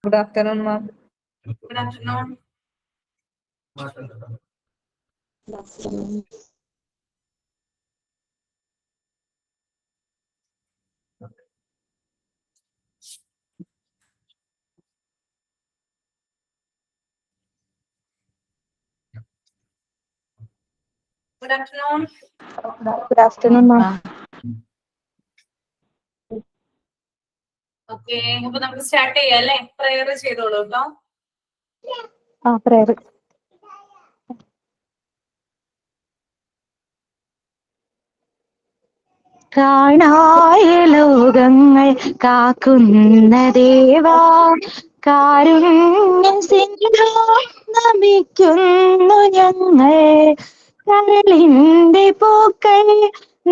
Good afternoon, ma'am. Good afternoon. Good afternoon. Good afternoon, ma'am. Okay, അപ്പൊ നമുക്ക് start ചെയ്യാം അല്ലേ? പ്രയർ ചെയ്തോളൂ കേട്ടോ. Prayer. കാണായ ലോകങ്ങൾ കാക്കുന്ന ദേവാ, കാരുണ്യ സിന്ധു നമിക്കുന്നു ഞങ്ങൾ. കരളിന്റെ പൂക്കൾ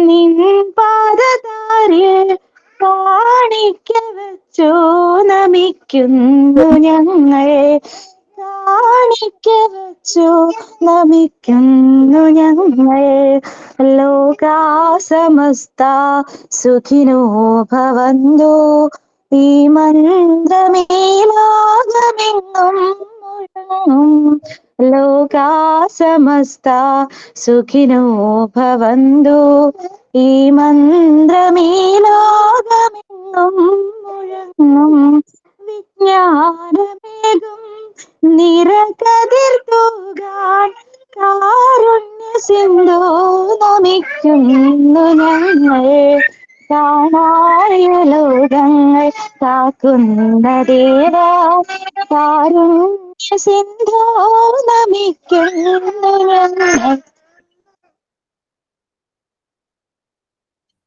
നിൻ പാദതാരിൽ കാണിക്ക വെച്ചോ നമിക്കുന്നു ഞങ്ങൾ. കാണിക്ക വെച്ചോ നമിക്കുന്നു ഞങ്ങൾ. ലോകാ സമസ്ത സുഖിനോ ഭവന്തു. ഈ മന്ത്രമേലോകമെങ്ങും മുഴങ്ങും. ലോകാ സമസ്ത സുഖിനോ ഭവന്തു. ഈ മന്ത്രമേലോകമെങ്ങും മുഴങ്ങും. വിജ്ഞാനമേകും നിറകതിർ തൂകാൻ കാരുണ്യ സിന്ധു നമിക്കുന്നു ഞങ്ങൾ. കാണായ ലോകങ്ങൾ കാക്കുന്ന ദേവാ, കാരുണ്യ സിന്ധു നമിക്കുന്നു ഞങ്ങൾ.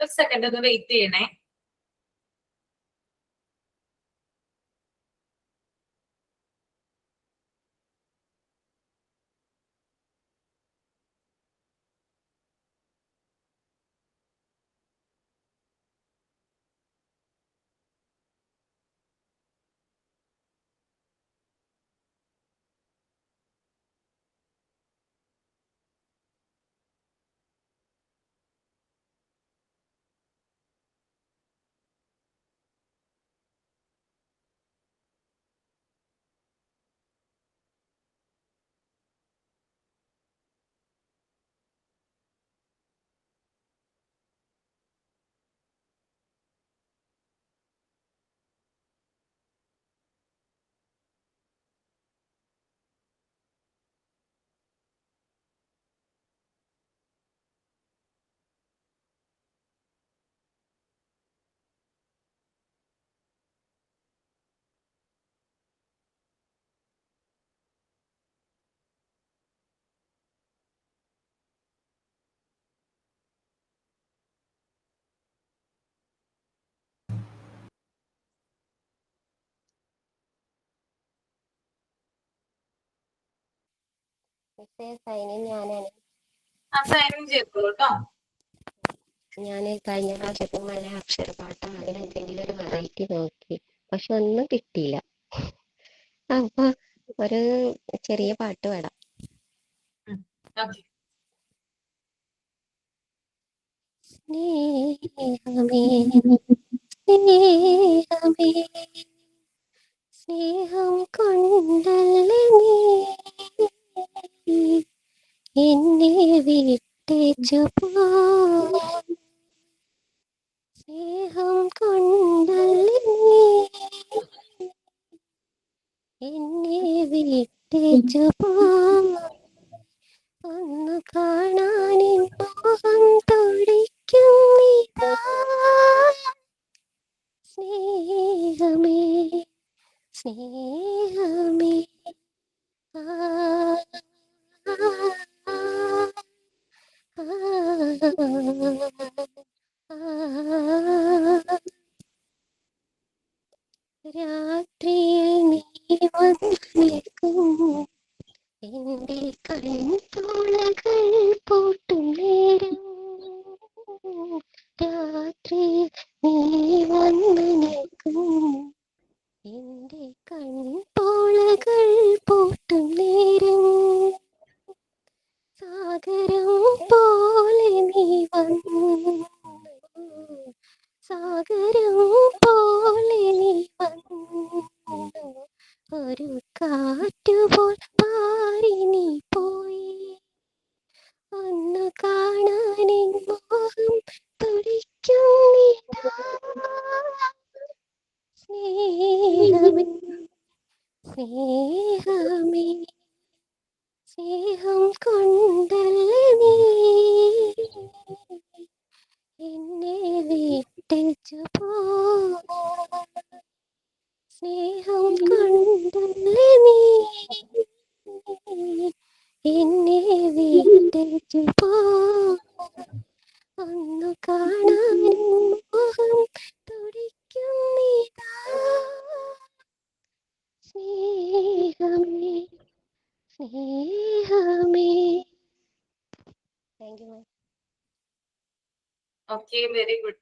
ഒരു സെക്കൻഡ് ഒന്ന് വെയിറ്റ് ചെയ്യണേ. സൈൻ ചെയ്തോളൂ കേട്ടോ. ഞാൻ കഴിഞ്ഞ പ്രാവശ്യത്തെ മല അക്ഷരപാഠം അതിലെന്തെങ്കിലും ഒരു വെറൈറ്റി നോക്കി, പക്ഷെ ഒന്നും കിട്ടിയില്ല. അപ്പൊ ഒരു ചെറിയ പാട്ട് പാടാം. ഓക്കെ. സ്നേഹമേ സ്നേഹമേ സ്നേഹം കൊണ്ടല്ലേ നീ എന്നെ വിട്ടേച്ചു പോ. സ്നേഹം കൊണ്ടല്ലേ നീ എന്നെ വിട്ടേച്ചു പോ. ഒന്ന് കാണാൻ മോഹം തുടിക്കും നീതാ. സ്നേഹമേ സ്നേഹമേ ആ രാത്രിയിൽ നീ വന്നു നിൽക്കും എന്റെ കൺപോളകൾ പൂട്ടും നേരം. രാത്രിയിൽ നീ വന്നു നിൽക്കും എന്റെ കൺപോളകൾ പൂട്ടും നേരം. സാഗരം പോലെ നീ വന്നു thank you ma'am. Okay, very good.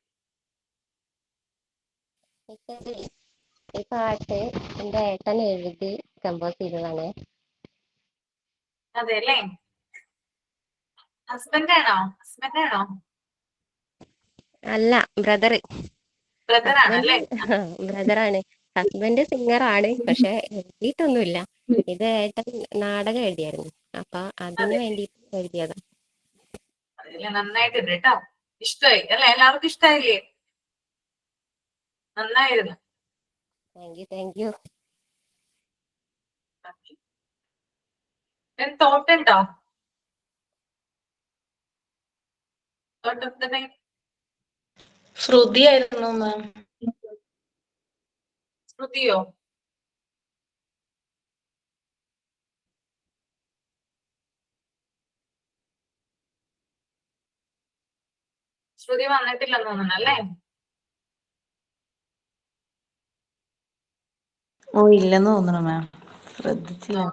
ഈ പാട്ട് എൻ്റെ ഏട്ടൻ എഴുതി കമ്പോസ് ചെയ്തതാണ്. അതെ അല്ലേ? ഹസ്ബൻഡ് ആണോ? അല്ല, ബ്രദർ. ബ്രദർ ഹസ്ബൻഡ് ആണല്ലേ? ബ്രദറാണ്. ഹസ്ബൻഡ് സിംഗറാണ്, പക്ഷെ എഴുതിയിട്ടൊന്നുമില്ല. ഇത് ഏട്ടൻ നാടകം എഴുതിയായിരുന്നു, അപ്പൊ അതിന് അതെ, വേണ്ടിയിട്ട് എഴുതിയതാ. അതെല്ലേ, നന്നായിട്ടുണ്ട് കേട്ടോ. ഇഷ്ടമായി അല്ലെ? എല്ലാവർക്കും ഇഷ്ടമായില്ലേ? നന്നായിരുന്നു. Thank you. തോട്ട് ഉണ്ടോ? Thought of the day? Shruti ആയിരുന്നു മാം. ശ്രുതിയോ? ശ്രുതി വന്നിട്ടില്ലെന്ന് തോന്നുന്നു അല്ലേ? ഓ, ഇല്ലെന്ന് തോന്നുന്നു മാം, ശ്രദ്ധിച്ചില്ല.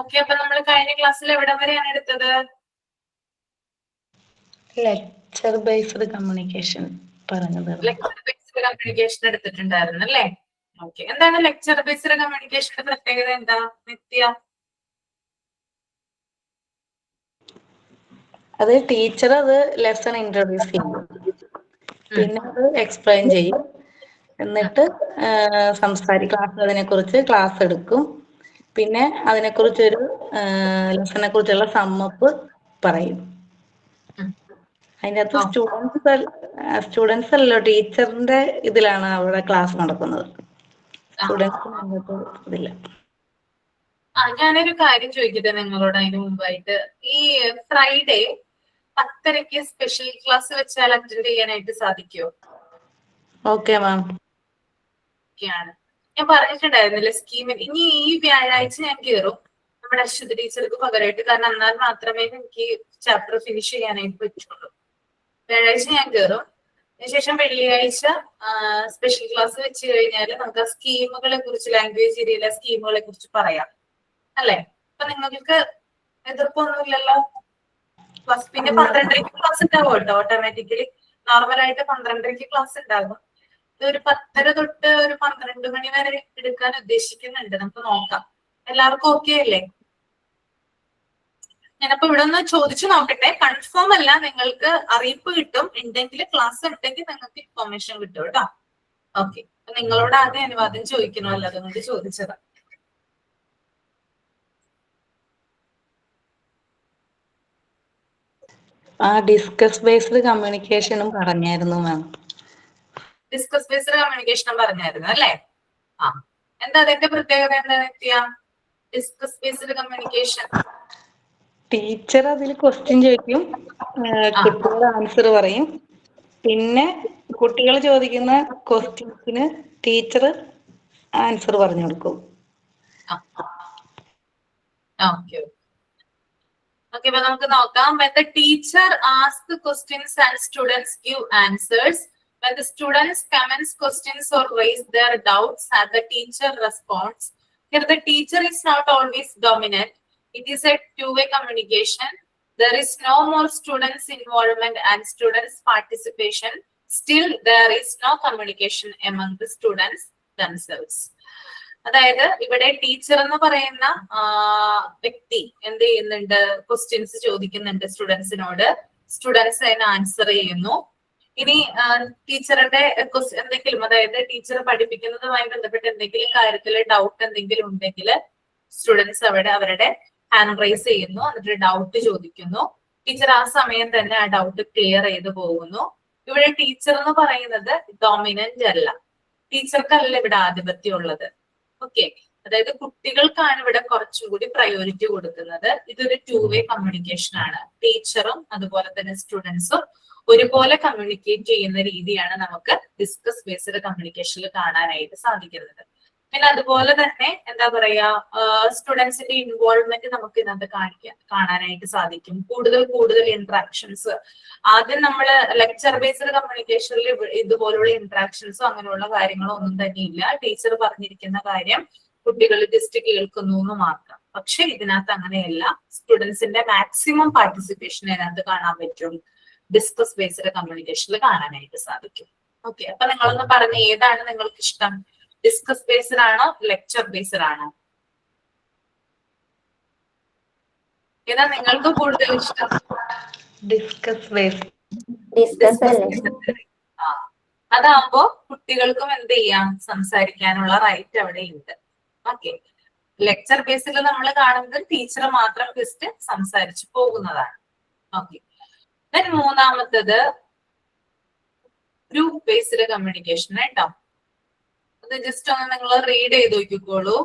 ഓക്കെ, അപ്പൊ നമ്മൾ കഴിഞ്ഞ ക്ലാസ്സിൽ എവിടെ വരെയാണ് എടുത്തത്? ലെക്ചർ ബേസ്ഡ് കമ്മ്യൂണിക്കേഷൻ പറഞ്ഞത്. ലെക്ചർ ബേസ്ഡ് കമ്മ്യൂണിക്കേഷൻ എടുത്തിട്ടുണ്ടായിരുന്നു അല്ലേ? ഓക്കെ, എന്താണ് ലെക്ചർ ബേസ്ഡ് കമ്മ്യൂണിക്കേഷന്റെ പ്രത്യേകത? എന്താ നിത്യ? അത് ടീച്ചർ അത് ലെസൺ ഇൻട്രൊഡ്യൂസ് ചെയ്യും, പിന്നെ അത് എക്സ്പ്ലെയിൻ ചെയ്യും, എന്നിട്ട് ക്ലാസ് അതിനെക്കുറിച്ച് ക്ലാസ് എടുക്കും, പിന്നെ അതിനെക്കുറിച്ചൊരു ലെസനെ കുറിച്ചുള്ള സമ്മപ്പ് പറയും. അതിൻ്റെ അകത്ത് സ്റ്റുഡൻസ് അല്ലല്ലോ, ടീച്ചറിന്റെ ഇതിലാണ് അവിടെ ക്ലാസ് നടക്കുന്നത്. സ്റ്റുഡൻസിന് ഇതില്ല. ഞാനൊരു കാര്യം ചോദിക്കട്ടെ നിങ്ങളോട് അതിന് മുമ്പായിട്ട്. ഈ ഫ്രൈഡേ 10:30 സ്പെഷ്യൽ ക്ലാസ് വെച്ചാൽ അറ്റൻഡ് ചെയ്യാനായിട്ട് സാധിക്കുമോ? Okay ma'am. ഞാൻ പറഞ്ഞിട്ടുണ്ടായിരുന്നില്ലേ സ്കീമിൽ ഇനി ഈ വ്യാഴാഴ്ച ഞാൻ കയറും നമ്മുടെ അശ്വതി ടീച്ചർക്ക് പകരമായിട്ട്. കാരണം എന്നാൽ മാത്രമേ എനിക്ക് ചാപ്റ്റർ ഫിനിഷ് ചെയ്യാനായിട്ട് പറ്റുള്ളൂ. വ്യാഴാഴ്ച ഞാൻ കയറും, അതിനുശേഷം വെള്ളിയാഴ്ച സ്പെഷ്യൽ ക്ലാസ് വെച്ച് കഴിഞ്ഞാൽ നമുക്ക് ആ സ്കീമുകളെ കുറിച്ച്, ലാംഗ്വേജ് ഏരിയയിലെ സ്കീമുകളെ കുറിച്ച് പറയാം അല്ലെ? അപ്പൊ നിങ്ങൾക്ക് എതിർപ്പൊന്നുമില്ലല്ലോ? പിന്നെ 12:30 ക്ലാസ് ഉണ്ടാവും കേട്ടോ. ഓട്ടോമാറ്റിക്കലി നോർമലായിട്ട് 12:30 ക്ലാസ് ഉണ്ടാകും. ഒരു 10:30 തൊട്ട് ഒരു 12 മണി വരെ എടുക്കാൻ ഉദ്ദേശിക്കുന്നുണ്ട്. നമുക്ക് നോക്കാം. എല്ലാവർക്കും ഓക്കെ അല്ലേ? ഞാനപ്പോ ഇവിടെ ഒന്ന് ചോദിച്ചു നോക്കട്ടെ. കൺഫേം അല്ല, നിങ്ങൾക്ക് അറിയിപ്പ് കിട്ടും. ഉണ്ടെങ്കിൽ ക്ലാസ് ഉണ്ടെങ്കിൽ നിങ്ങൾക്ക് ഇൻഫോർമേഷൻ കിട്ടും കേട്ടോ. ഓക്കെ, നിങ്ങളോട് ആദ്യം അനുവാദം ചോദിക്കണമല്ലോ, അതുകൊണ്ട് ചോദിച്ചതാ. ഡിസ്കസ് ബേസ്ഡ് കമ്മ്യൂണിക്കേഷനും പറഞ്ഞായിരുന്നു മാം. ഡിസ്കസ് ബേസ്ഡ് കമ്മ്യൂണിക്കേഷനും പറഞ്ഞായിരുന്നു അല്ലേ? എന്താ അതിന്റെ പ്രത്യേകത? എന്താ നിത്യ? ഡിസ്കസ് ബേസ്ഡ് കമ്മ്യൂണിക്കേഷൻ ടീച്ചർ അതിൽ ക്വസ്റ്റ്യൻ ചോദിക്കും, കുട്ടികൾ ആൻസർ പറയും, പിന്നെ കുട്ടികൾ ചോദിക്കുന്ന ക്വസ്റ്റ്യൻസിന് ടീച്ചർ ആൻസർ പറഞ്ഞു കൊടുക്കും. ഓക്കെ, അപ്പൊ നമുക്ക് നോക്കാം. When the teacher asks the questions and students give answers, when the students comments questions or raise their doubts and the teacher responds. Here the teacher is not always dominant. It is a two-way communication. There is no more students involvement and students participation. Still there is no communication among the students themselves. അതായത് ഇവിടെ teacher എന്ന് പറയുന്ന വ്യക്തി എന്ത് ചെയ്യുന്നുണ്ട്? Questions ചോദിക്കുന്നുണ്ട് സ്റ്റുഡൻസിനോട്, students അതിന് answer ചെയ്യുന്നു. ഇനി ടീച്ചറുടെ എന്തെങ്കിലും, അതായത് ടീച്ചർ പഠിപ്പിക്കുന്നതുമായി ബന്ധപ്പെട്ട് എന്തെങ്കിലും കാര്യത്തിൽ ഡൗട്ട് എന്തെങ്കിലും ഉണ്ടെങ്കിൽ സ്റ്റുഡൻസ് അവിടെ അവരുടെ ഹാൻഡ് റൈസ് ചെയ്യുന്നു, എന്നിട്ട് ഡൗട്ട് ചോദിക്കുന്നു. ടീച്ചർ ആ സമയം തന്നെ ആ ഡൗട്ട് ക്ലിയർ ചെയ്ത് പോകുന്നു. ഇവിടെ ടീച്ചർ എന്ന് പറയുന്നത് ഡോമിനന്റ് അല്ല, ടീച്ചർക്കല്ല ഇവിടെ ആധിപത്യം ഉള്ളത്. ഓക്കെ, അതായത് കുട്ടികൾക്കാണ് ഇവിടെ കുറച്ചും കൂടി പ്രയോറിറ്റി കൊടുക്കുന്നത്. ഇതൊരു 2-way കമ്മ്യൂണിക്കേഷൻ ആണ്. ടീച്ചറും അതുപോലെ തന്നെ സ്റ്റുഡൻസും ഒരുപോലെ കമ്മ്യൂണിക്കേറ്റ് ചെയ്യുന്ന രീതിയാണ് നമുക്ക് ഡിസ്കസ് ബേസ്ഡ് കമ്മ്യൂണിക്കേഷനിൽ കാണാനായിട്ട് സാധിക്കുന്നത്. പിന്നെ അതുപോലെ തന്നെ എന്താ പറയാ, സ്റ്റുഡൻസിന്റെ ഇൻവോൾവ്മെന്റ് നമുക്ക് ഇതിനകത്ത് കാണാനായിട്ട് സാധിക്കും. കൂടുതൽ ഇന്ററാക്ഷൻസ്. ആദ്യം നമ്മൾ ലെക്ചർ ബേസ്ഡ് കമ്മ്യൂണിക്കേഷനിൽ ഇതുപോലുള്ള ഇന്ററാക്ഷൻസോ അങ്ങനെയുള്ള കാര്യങ്ങളോ ഒന്നും തന്നെ ഇല്ല. ടീച്ചർ പറഞ്ഞിരിക്കുന്ന കാര്യം കുട്ടികൾ ജസ്റ്റ് കേൾക്കുന്നു എന്ന് മാത്രം. പക്ഷെ ഇതിനകത്ത് അങ്ങനെയല്ല, സ്റ്റുഡൻസിന്റെ മാക്സിമം പാർട്ടിസിപ്പേഷൻ ഇതിനകത്ത് കാണാൻ പറ്റും, ഡിസ്കസ് ബേസ്ഡ് കമ്മ്യൂണിക്കേഷനിൽ കാണാനായിട്ട് സാധിക്കും. ഓക്കെ, അപ്പൊ നിങ്ങളൊന്ന് പറഞ്ഞ ഏതാണ് നിങ്ങൾക്ക് ഇഷ്ടം? ഡിസ്കസ് ബേസ്ഡ് ആണോ ലെക്ചർ ബേസ്ഡ് ആണോ? ഏതാ നിങ്ങൾക്ക് കൂടുതൽ ഇഷ്ടം? Discuss based. അതാകുമ്പോ കുട്ടികൾക്കും എന്ത് ചെയ്യാം, സംസാരിക്കാനുള്ള റൈറ്റ് അവിടെ ഉണ്ട്. ഓക്കെ, ലെക്ചർ ബേസിൽ നമ്മൾ കാണുന്നത് ടീച്ചർ മാത്രം ജസ്റ്റ് സംസാരിച്ചു പോകുന്നതാണ്. ഓക്കെ, ദെൻ മൂന്നാമത്തത് ഗ്രൂപ്പ് ബേസ്ഡ് കമ്മ്യൂണിക്കേഷൻ കേട്ടോ. അത് ജസ്റ്റ് ഒന്ന് നിങ്ങൾ റീഡ് ചെയ്ത് നോക്കിക്കോളൂ.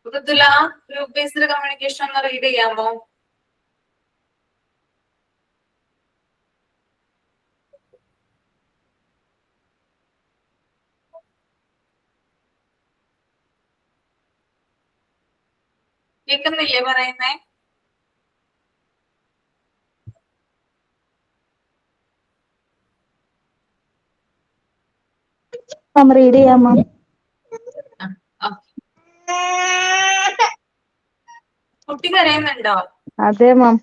മൃദുല, ഗ്രൂപ്പ് ബേസ്ഡ് കമ്മ്യൂണിക്കേഷൻ ഒന്ന് റീഡ് ചെയ്യാമോ? കേൾക്കുന്നില്ലേ പറയുന്നേ? റീഡ് ചെയ്യാമോ? കുട്ടി കരയുന്നുണ്ടോ? അതെ മാം,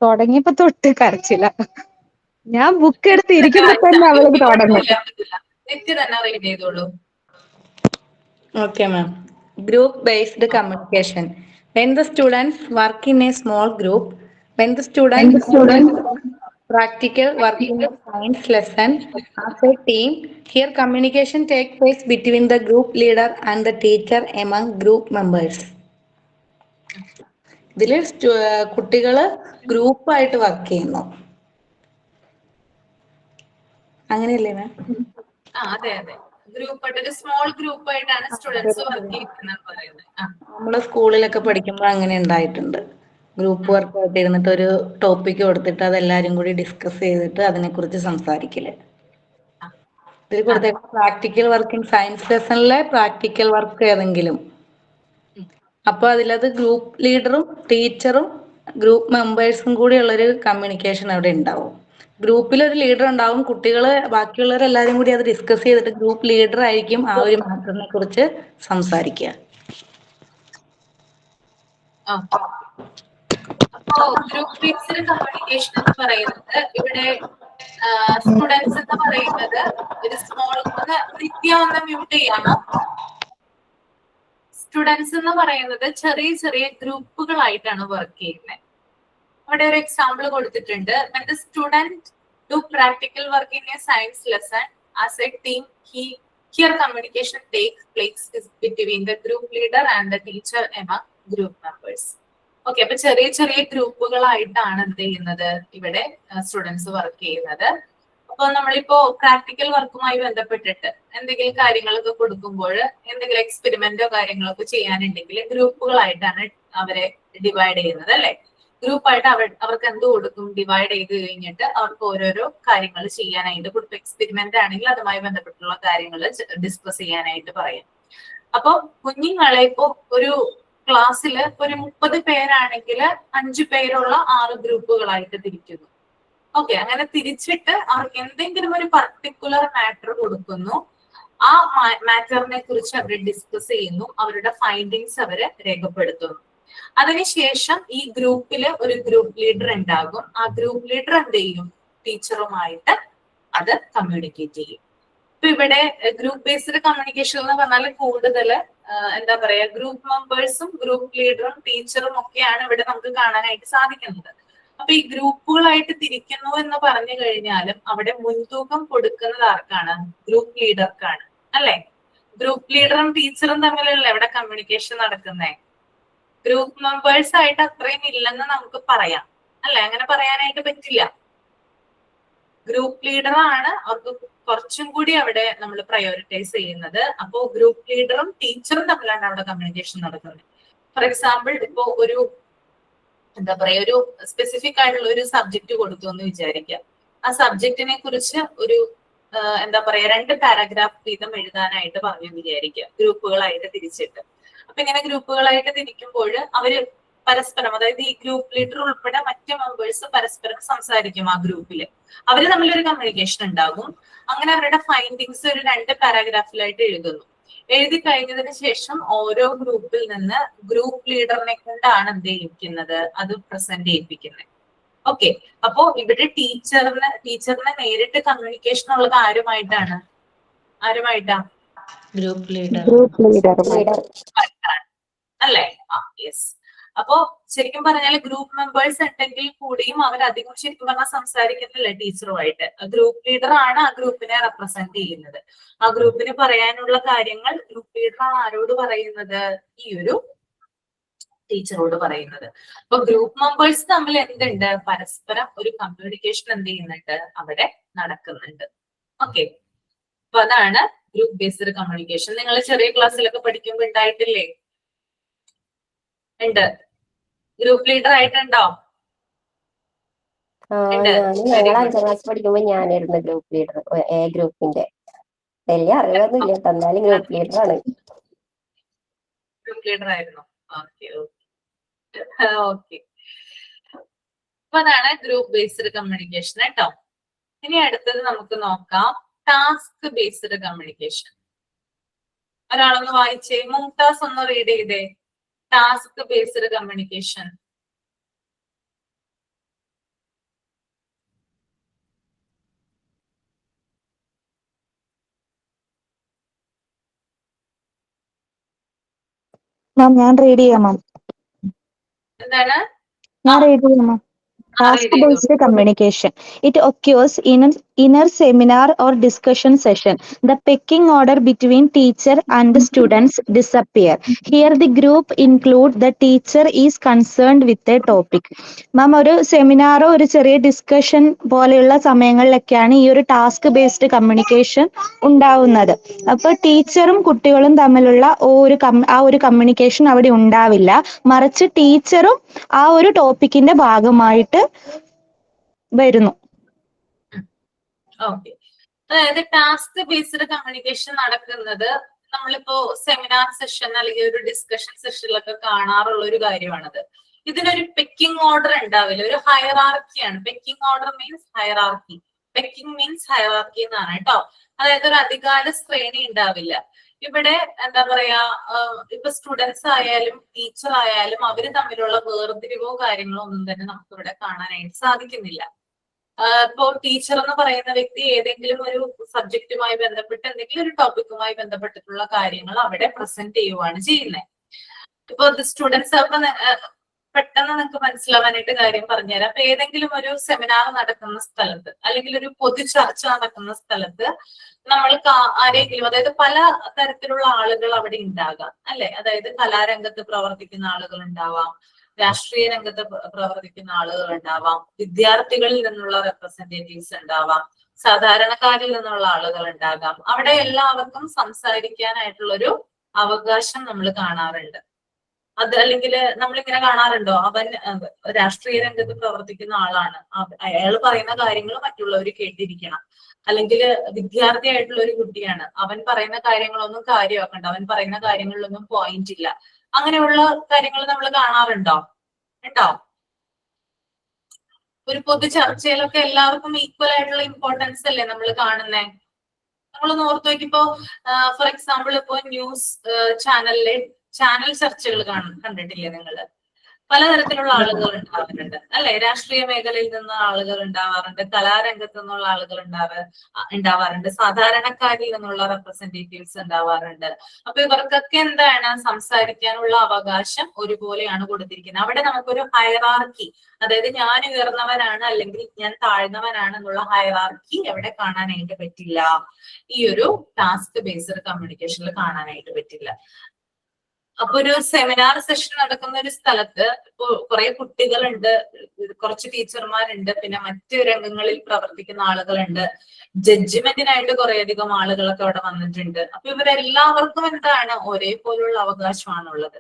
തുടങ്ങിയപ്പോ തൊട്ട് കരച്ചില്ല. ഞാൻ ബുക്ക് എടുത്ത് ഇരിക്കുമ്പോ തന്നെ അവൾക്ക് തുടങ്ങും. നെറ്റ് തന്നെ റീഡ് ചെയ്തോളൂ. Okay, ma'am. Group-based communication. When the students work in a small group, when the students practical work in a science lesson as a team, here communication takes place between the group leader and the teacher among group members. ഇതിൽ കുട്ടികള് ഗ്രൂപ്പായിട്ട് work ചെയ്യുന്നു, അങ്ങനെയല്ലേ മാം? അതെ അതെ, ഗ്രൂപ്പായിട്ട് ഒരു small ഗ്രൂപ്പായിട്ടാണ് students work ചെയ്യുന്നത് പറയുന്നത്. നമ്മള് സ്കൂളിലൊക്കെ പഠിക്കുമ്പോൾ അങ്ങനെ ഉണ്ടായിട്ടുണ്ട്. ഗ്രൂപ്പ് വർക്ക് ആയിട്ട് ഇരുന്നിട്ട് ഒരു ടോപ്പിക് കൊടുത്തിട്ട് അതെല്ലാരും കൂടി ഡിസ്കസ് ചെയ്തിട്ട് അതിനെക്കുറിച്ച് സംസാരിക്കല്. ഇതിൽ കൊടുത്ത പ്രാക്ടിക്കൽ വർക്ക് ഇൻ സയൻസ് ലെസണിലെ പ്രാക്ടിക്കൽ വർക്ക് ഏതെങ്കിലും, അപ്പൊ അതിലത് ഗ്രൂപ്പ് ലീഡറും ടീച്ചറും ഗ്രൂപ്പ് മെമ്പേഴ്സും കൂടി ഉള്ളൊരു കമ്മ്യൂണിക്കേഷൻ അവിടെ ഉണ്ടാവും. ഗ്രൂപ്പിൽ ഒരു ലീഡർ ഉണ്ടാവും, കുട്ടികള് ബാക്കിയുള്ളവരെല്ലാരും കൂടി അത് ഡിസ്കസ് ചെയ്തിട്ട് ഗ്രൂപ്പ് ലീഡർ ആയിരിക്കും ആ ഒരു മാറ്ററിനെ കുറിച്ച് സംസാരിക്കുക. ഗ്രൂപ്പ് ബേസ്ഡ് കമ്മ്യൂണിക്കേഷൻ എന്ന് പറയുന്നത് ഇവിടെ സ്റ്റുഡൻസ് എന്ന് പറയുന്നത് ഒരു സ്മോൾ നിത്യ ഒന്ന് മ്യൂട്ട് ചെയ്യാമോ? സ്റ്റുഡൻസ് എന്ന് പറയുന്നത് ചെറിയ ചെറിയ ഗ്രൂപ്പുകളായിട്ടാണ് വർക്ക് ചെയ്യുന്നത്. അവിടെ ഒരു എക്സാമ്പിൾ കൊടുത്തിട്ടുണ്ട്. when the student do practical work in a science lesson as a team, here communication takes place between the group leader and the teacher among group members. Okay, അപ്പൊ ചെറിയ ചെറിയ ഗ്രൂപ്പുകളായിട്ടാണ് എന്ത് ചെയ്യുന്നത് ഇവിടെ സ്റ്റുഡൻസ് വർക്ക് ചെയ്യുന്നത്. അപ്പൊ നമ്മളിപ്പോ പ്രാക്ടിക്കൽ വർക്കുമായി ബന്ധപ്പെട്ടിട്ട് എന്തെങ്കിലും കാര്യങ്ങളൊക്കെ കൊടുക്കുമ്പോൾ എന്തെങ്കിലും എക്സ്പെരിമെന്റോ കാര്യങ്ങളൊക്കെ ചെയ്യാനുണ്ടെങ്കിൽ ഗ്രൂപ്പുകളായിട്ടാണ് അവരെ ഡിവൈഡ് ചെയ്യുന്നത് അല്ലെ. ഗ്രൂപ്പായിട്ട് അവർക്ക് എന്ത് കൊടുക്കും? ഡിവൈഡ് ചെയ്ത് കഴിഞ്ഞിട്ട് അവർക്ക് ഓരോരോ കാര്യങ്ങൾ ചെയ്യാനായിട്ട് കൊടുക്കും. എക്സ്പെരിമെന്റ് ആണെങ്കിൽ അതുമായി ബന്ധപ്പെട്ടുള്ള കാര്യങ്ങൾ ഡിസ്കസ് ചെയ്യാനായിട്ട് പറയും. അപ്പൊ കുഞ്ഞുങ്ങളെ ഇപ്പോ ഒരു ക്ലാസ്സിൽ ഒരു 30 പേരാണെങ്കിൽ 5 പേരുള്ള 6 ഗ്രൂപ്പുകളായിട്ട് തിരിക്കുന്നു. ഓക്കെ, അങ്ങനെ തിരിച്ചിട്ട് അവർക്ക് എന്തെങ്കിലും ഒരു പർട്ടിക്കുലർ മാറ്റർ കൊടുക്കുന്നു. ആ മാറ്ററിനെ കുറിച്ച് അവർ ഡിസ്കസ് ചെയ്യുന്നു. അവരുടെ ഫൈൻഡിങ്സ് അവര് രേഖപ്പെടുത്തുന്നു. അതിനുശേഷം ഈ ഗ്രൂപ്പില് ഒരു ഗ്രൂപ്പ് ലീഡർ ഉണ്ടാകും. ആ ഗ്രൂപ്പ് ലീഡർ എന്ത് ചെയ്യും? ടീച്ചറുമായിട്ട് അത് കമ്മ്യൂണിക്കേറ്റ് ചെയ്യും. ഇപ്പൊ ഇവിടെ ഗ്രൂപ്പ് ബേസ്ഡ് കമ്മ്യൂണിക്കേഷൻ എന്ന് പറഞ്ഞാൽ കൂടുതൽ എന്താ പറയാ, ഗ്രൂപ്പ് മെമ്പേഴ്സും ഗ്രൂപ്പ് ലീഡറും ടീച്ചറും ഒക്കെയാണ് ഇവിടെ നമുക്ക് കാണാനായിട്ട് സാധിക്കുന്നത്. അപ്പൊ ഈ ഗ്രൂപ്പുകളായിട്ട് തിരിക്കുന്നു എന്ന് പറഞ്ഞു കഴിഞ്ഞാലും അവിടെ മുൻതൂക്കം കൊടുക്കുന്നത് ആർക്കാണ്? ഗ്രൂപ്പ് ലീഡർക്കാണ് അല്ലെ. ഗ്രൂപ്പ് ലീഡറും ടീച്ചറും തമ്മിലുള്ള എവിടെ കമ്മ്യൂണിക്കേഷൻ നടക്കുന്നേ? ഗ്രൂപ്പ് മെമ്പേഴ്സ് ആയിട്ട് അത്രയും ഇല്ലെന്ന് നമുക്ക് പറയാം അല്ലെ. അങ്ങനെ പറയാനായിട്ട് പറ്റില്ല. ഗ്രൂപ്പ് ലീഡറാണ് അവർക്ക് കുറച്ചും കൂടി അവിടെ നമ്മൾ പ്രയോറിറ്റൈസ് ചെയ്യുന്നത്. അപ്പോ ഗ്രൂപ്പ് ലീഡറും ടീച്ചറും തമ്മിലാണ് അവിടെ കമ്മ്യൂണിക്കേഷൻ നടക്കുന്നത്. ഫോർ എക്സാമ്പിൾ, ഇപ്പോ ഒരു എന്താ പറയാ, ഒരു സ്പെസിഫിക് ആയിട്ടുള്ള ഒരു സബ്ജക്ട് കൊടുത്തു എന്ന് വിചാരിക്കുക. ആ സബ്ജക്റ്റിനെ കുറിച്ച് ഒരു എന്താ പറയാ 2 പാരഗ്രാഫ് വീതം എഴുതാനായിട്ട് പറഞ്ഞു വിചാരിക്കുക, ഗ്രൂപ്പുകളായിട്ട് തിരിച്ചിട്ട്. അപ്പൊ ഇങ്ങനെ ഗ്രൂപ്പുകളായിട്ട് തിരിക്കുമ്പോൾ അവര് പരസ്പരം, അതായത് ഈ ഗ്രൂപ്പ് ലീഡർ ഉൾപ്പെടെ മറ്റ് മെമ്പേഴ്സ് പരസ്പരം സംസാരിക്കും. ആ ഗ്രൂപ്പില് അവര് തമ്മിലൊരു കമ്മ്യൂണിക്കേഷൻ ഉണ്ടാകും. അങ്ങനെ അവരുടെ ഫൈൻഡിങ്സ് ഒരു 2 പാരഗ്രാഫിലായിട്ട് എഴുതുന്നു. എഴുതി കഴിഞ്ഞതിന് ശേഷം ഓരോ ഗ്രൂപ്പിൽ നിന്ന് ഗ്രൂപ്പ് ലീഡറിനെ കൊണ്ടാണ് എന്ത് ചെയ്യിക്കുന്നത്? അത് പ്രസന്റ് ചെയ്യിപ്പിക്കുന്നത്. ഓക്കെ, അപ്പോ ഇവിടെ ടീച്ചറിന് നേരിട്ട് കമ്മ്യൂണിക്കേഷൻ ഉള്ളത് ആരുമായിട്ടാണ്? ഗ്രൂപ്പ് ലീഡർ അല്ലേ? യെസ്. അപ്പോ ശരിക്കും പറഞ്ഞാൽ ഗ്രൂപ്പ് മെമ്പേഴ്സ് ഉണ്ടെങ്കിൽ കൂടിയും അവരധികം ശരിക്കും പറഞ്ഞാൽ സംസാരിക്കുന്നില്ല ടീച്ചറുമായിട്ട്. ഗ്രൂപ്പ് ലീഡർ ആണ് ആ ഗ്രൂപ്പിനെ റെപ്രസെന്റ് ചെയ്യുന്നത്. ആ ഗ്രൂപ്പിന് പറയാനുള്ള കാര്യങ്ങൾ ഗ്രൂപ്പ് ലീഡറാണ് ആരോട് പറയുന്നത്? ഈ ഒരു ടീച്ചറോട് പറയുന്നത്. അപ്പൊ ഗ്രൂപ്പ് മെമ്പേഴ്സ് തമ്മിൽ എന്തുണ്ട്? പരസ്പരം ഒരു കമ്മ്യൂണിക്കേഷൻ എന്ത് ചെയ്യുന്നുണ്ട്? അവിടെ നടക്കുന്നുണ്ട്. ഓക്കെ, അപ്പൊ അതാണ് ഗ്രൂപ്പ് ബേസ്ഡ് കമ്മ്യൂണിക്കേഷൻ. നിങ്ങൾ ചെറിയ ക്ലാസ്സിലൊക്കെ പഠിക്കുമ്പോൾ ഉണ്ടായിട്ടില്ലേ? ഉണ്ട്. ഗ്രൂപ്പ് ലീഡർ ആയിട്ടുണ്ടോ? ഞങ്ങൾ 5ാം ക്ലാസ് പഠിക്കുമ്പോ ഞാനായിരുന്നു ഗ്രൂപ്പ് ലീഡർ, എ ഗ്രൂപ്പിന്റെ. വലിയ അറിവൊന്നും ഇല്ല, എന്നാലും ഗ്രൂപ്പ് ലീഡറാണ്. ഗ്രൂപ്പ് ലീഡർ ആയിരുന്നു. ഓക്കെ. അപ്പൊ അതാണ് ഗ്രൂപ്പ് ബേസ്ഡ് കമ്മ്യൂണിക്കേഷൻ കേട്ടോ. ഇനി അടുത്തത് നമുക്ക് നോക്കാം ടാസ്ക് ബേസ്ഡ് കമ്മ്യൂണിക്കേഷൻ. ഒരാളൊന്ന് വായിച്ചേ, മുംതാസ് ഒന്ന് റീഡ് ചെയ്തേ. Task based communication. ഞാൻ റീഡ് ചെയ്യാമോ? എന്താണ്? ഞാൻ റീഡ് ചെയ്യാമോ? Task-based communication. It occurs in a seminar or discussion session. The pecking order between teacher and the students disappear. Here the group include the teacher is concerned with a topic. മാം, ഒരു സെമിനാറോ ഒരു ചെറിയ discussion പോലെയുള്ള സമയങ്ങളിലൊക്കെയാണ് ഈ ഒരു task based communication ഉണ്ടാവുന്നത്. അപ്പൊ ടീച്ചറും കുട്ടികളും തമ്മിലുള്ള ആ ഒരു കമ്മ്യൂണിക്കേഷൻ അവിടെ ഉണ്ടാവില്ല. മറിച്ച് ടീച്ചറും ആ ഒരു ടോപ്പിക്കിന്റെ ഭാഗമായിട്ട് വരുന്നു. ഓക്കെ, അതായത് ടാസ്ക് ബേസ്ഡ് കമ്മ്യൂണിക്കേഷൻ നടക്കുന്നത് നമ്മളിപ്പോ സെമിനാർ സെഷൻ അല്ലെങ്കിൽ ഒരു ഡിസ്കഷൻ സെഷനിലൊക്കെ കാണാറുള്ള ഒരു കാര്യമാണത്. ഇതിനൊരു പെക്കിംഗ് ഓർഡർ ഉണ്ടാവില്ല, ഒരു ഹയറാർക്കിയാണ്. Pecking order means hierarchy. Pecking means hierarchy എന്നാണ് കേട്ടോ. അതായത് ഒരു അധികാര ശ്രേണി ഉണ്ടാവില്ല. ഇവിടെ എന്താ പറയാ, ഇപ്പൊ സ്റ്റുഡൻസ് ആയാലും ടീച്ചർ ആയാലും അവര് തമ്മിലുള്ള വേർതിരിവോ കാര്യങ്ങളോ ഒന്നും തന്നെ നമുക്ക് ഇവിടെ കാണാനായിട്ട് സാധിക്കുന്നില്ല. ഇപ്പോ ടീച്ചർ എന്ന് പറയുന്ന വ്യക്തി ഏതെങ്കിലും ഒരു സബ്ജക്റ്റുമായി ബന്ധപ്പെട്ട് എന്തെങ്കിലും ഒരു ടോപ്പിക്കുമായി ബന്ധപ്പെട്ടിട്ടുള്ള കാര്യങ്ങൾ അവിടെ പ്രസന്റ് ചെയ്യുവാണ് ചെയ്യുന്നത്. ഇപ്പൊ സ്റ്റുഡൻസ് അപ്പൊ പെട്ടെന്ന് നിങ്ങൾക്ക് മനസ്സിലാവാനായിട്ട് കാര്യം പറഞ്ഞുതരാം. അപ്പൊ ഏതെങ്കിലും ഒരു സെമിനാർ നടക്കുന്ന സ്ഥലത്ത് അല്ലെങ്കിൽ ഒരു പൊതു ചർച്ച നടക്കുന്ന സ്ഥലത്ത് നമ്മൾ ആരെങ്കിലും, അതായത് പല തരത്തിലുള്ള ആളുകൾ അവിടെ ഉണ്ടാകാം അല്ലെ. അതായത് കലാരംഗത്ത് പ്രവർത്തിക്കുന്ന ആളുകൾ ഉണ്ടാവാം, രാഷ്ട്രീയ രംഗത്ത് പ്രവർത്തിക്കുന്ന ആളുകൾ ഉണ്ടാവാം, വിദ്യാർത്ഥികളിൽ നിന്നുള്ള റെപ്രസെന്റേറ്റീവ്സ് ഉണ്ടാവാം, സാധാരണക്കാരിൽ നിന്നുള്ള ആളുകൾ ഉണ്ടാകാം. അവിടെ എല്ലാവർക്കും സംസാരിക്കാനായിട്ടുള്ളൊരു അവകാശം നമ്മൾ കാണാറുണ്ട്. അത് അല്ലെങ്കിൽ നമ്മളിങ്ങനെ കാണാറുണ്ടോ, അവൻ രാഷ്ട്രീയ രംഗത്ത് പ്രവർത്തിക്കുന്ന ആളാണ്, അയാൾ പറയുന്ന കാര്യങ്ങൾ മറ്റുള്ളവർ കേട്ടിരിക്കണം. അല്ലെങ്കിൽ വിദ്യാർത്ഥിയായിട്ടുള്ള ഒരു കുട്ടിയാണ്, അവൻ പറയുന്ന കാര്യങ്ങളൊന്നും കാര്യമാക്കണ്ട, അവൻ പറയുന്ന കാര്യങ്ങളിലൊന്നും പോയിന്റ് ഇല്ല. അങ്ങനെയുള്ള കാര്യങ്ങൾ നമ്മൾ കാണാറുണ്ടോ? ഉണ്ടോ? ഒരു പൊതു ചർച്ചയിലൊക്കെ എല്ലാവർക്കും ഈക്വൽ ആയിട്ടുള്ള ഇമ്പോർട്ടൻസ് അല്ലേ നമ്മൾ കാണുന്നേ? നമ്മളൊന്ന് ഓർത്ത് നോക്കിപ്പോ, ഫോർ എക്സാമ്പിൾ ഇപ്പോ ന്യൂസ് ചാനലിലെ ചാനൽ ചർച്ചകൾ കണ്ടിട്ടില്ലേ നിങ്ങള്? പലതരത്തിലുള്ള ആളുകൾ ഉണ്ടാവാറുണ്ട് അല്ലെ. രാഷ്ട്രീയ മേഖലയിൽ നിന്ന് ആളുകൾ ഉണ്ടാവാറുണ്ട്, കലാരംഗത്ത് നിന്നുള്ള ആളുകൾ ഉണ്ടാവാറുണ്ട്, സാധാരണക്കാരിൽ നിന്നുള്ള റെപ്രസെന്റേറ്റീവ്സ് ഉണ്ടാവാറുണ്ട്. അപ്പൊ ഇവർക്കൊക്കെ എന്താണ്, സംസാരിക്കാനുള്ള അവകാശം ഒരുപോലെയാണ് കൊടുത്തിരിക്കുന്നത്. അവിടെ നമുക്കൊരു ഹയറാർക്കി, അതായത് ഞാൻ ഉയർന്നവനാണ് അല്ലെങ്കിൽ ഞാൻ താഴ്ന്നവനാണ് എന്നുള്ള ഹയറാർക്കി എവിടെ കാണാനായിട്ട് പറ്റില്ല. ഈ ഒരു ടാസ്ക് ബേസ്ഡ് കമ്മ്യൂണിക്കേഷനിൽ കാണാനായിട്ട് പറ്റില്ല. അപ്പൊ ഒരു സെമിനാർ സെഷൻ നടക്കുന്ന ഒരു സ്ഥലത്ത് ഇപ്പൊ കുറെ കുട്ടികളുണ്ട്, കുറച്ച് ടീച്ചർമാരുണ്ട്, പിന്നെ മറ്റു രംഗങ്ങളിൽ പ്രവർത്തിക്കുന്ന ആളുകളുണ്ട്, ജഡ്ജ്മെന്റിനായിട്ട് കുറേയധികം ആളുകളൊക്കെ അവിടെ വന്നിട്ടുണ്ട്. അപ്പൊ ഇവരെല്ലാവർക്കും എന്താണ്, ഒരേപോലുള്ള അവകാശമാണുള്ളത്.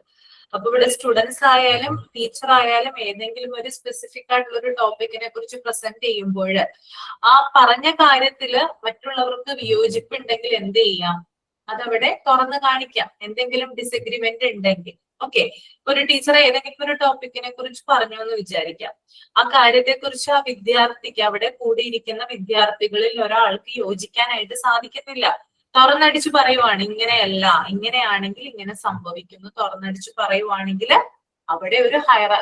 അപ്പൊ ഇവിടെ സ്റ്റുഡൻസ് ആയാലും ടീച്ചർ ആയാലും ഏതെങ്കിലും ഒരു സ്പെസിഫിക് ആയിട്ടുള്ള ഒരു ടോപ്പിക്കിനെ കുറിച്ച് പ്രസന്റ് ചെയ്യുമ്പോൾ ആ പറഞ്ഞ കാര്യത്തില് മറ്റുള്ളവർക്ക് വിയോജിപ്പുണ്ടെങ്കിൽ എന്ത് ചെയ്യാം, അതവിടെ തുറന്ന് കാണിക്കാം. എന്തെങ്കിലും ഡിസഗ്രിമെന്റ് ഉണ്ടെങ്കിൽ ഓക്കെ. ഒരു ടീച്ചർ ഏതെങ്കിലും ഒരു ടോപ്പിക്കിനെ കുറിച്ച് പറഞ്ഞു എന്ന് വിചാരിക്കാം. ആ കാര്യത്തെ കുറിച്ച് ആ വിദ്യാർത്ഥിക്ക്, അവിടെ കൂടിയിരിക്കുന്ന വിദ്യാർത്ഥികളിൽ ഒരാൾക്ക് യോജിക്കാനായിട്ട് സാധിക്കുന്നില്ല. തുറന്നടിച്ചു പറയുവാണ്, ഇങ്ങനെയല്ല, ഇങ്ങനെയാണെങ്കിൽ ഇങ്ങനെ സംഭവിക്കുന്നു, തുറന്നടിച്ചു പറയുവാണെങ്കിൽ അവിടെ ഒരു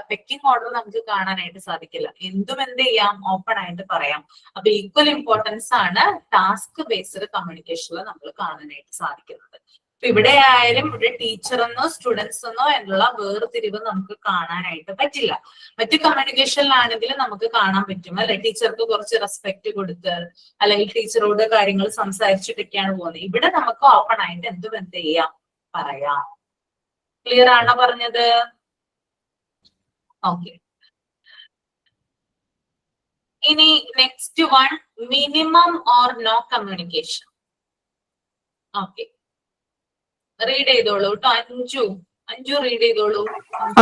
പെക്കിംഗ് ഓർഡർ നമുക്ക് കാണാനായിട്ട് സാധിക്കില്ല. എന്തും എന്ത് ചെയ്യാം, ഓപ്പൺ ആയിട്ട് പറയാം. അപ്പൊ ഈക്വൽ ഇമ്പോർട്ടൻസ് ആണ് ടാസ്ക് ബേസ്ഡ് കമ്മ്യൂണിക്കേഷനിൽ നമ്മൾ കാണാനായിട്ട് സാധിക്കുന്നത്. അപ്പൊ ഇവിടെ ആയാലും ഇവിടെ ടീച്ചറെന്നോ സ്റ്റുഡൻസ് എന്നോ എന്നുള്ള വേർതിരിവ് നമുക്ക് കാണാനായിട്ട് പറ്റില്ല. മറ്റു കമ്മ്യൂണിക്കേഷനിലാണെങ്കിൽ നമുക്ക് കാണാൻ പറ്റും അല്ലെ, ടീച്ചർക്ക് കുറച്ച് റെസ്പെക്ട് കൊടുത്ത് അല്ലെങ്കിൽ ടീച്ചറോട് കാര്യങ്ങൾ സംസാരിച്ചിട്ടൊക്കെയാണ് പോകുന്നത്. ഇവിടെ നമുക്ക് ഓപ്പൺ ആയിട്ട് എന്തും എന്ത് ചെയ്യാം, പറയാം. ക്ലിയർ ആണോ പറഞ്ഞത്? ഓക്കെ. ഇനി next one, minimum or no communication. Okay, read ചെയ്തോളൂ കേട്ടോ. അഞ്ചു റീഡ് ചെയ്തോളൂ.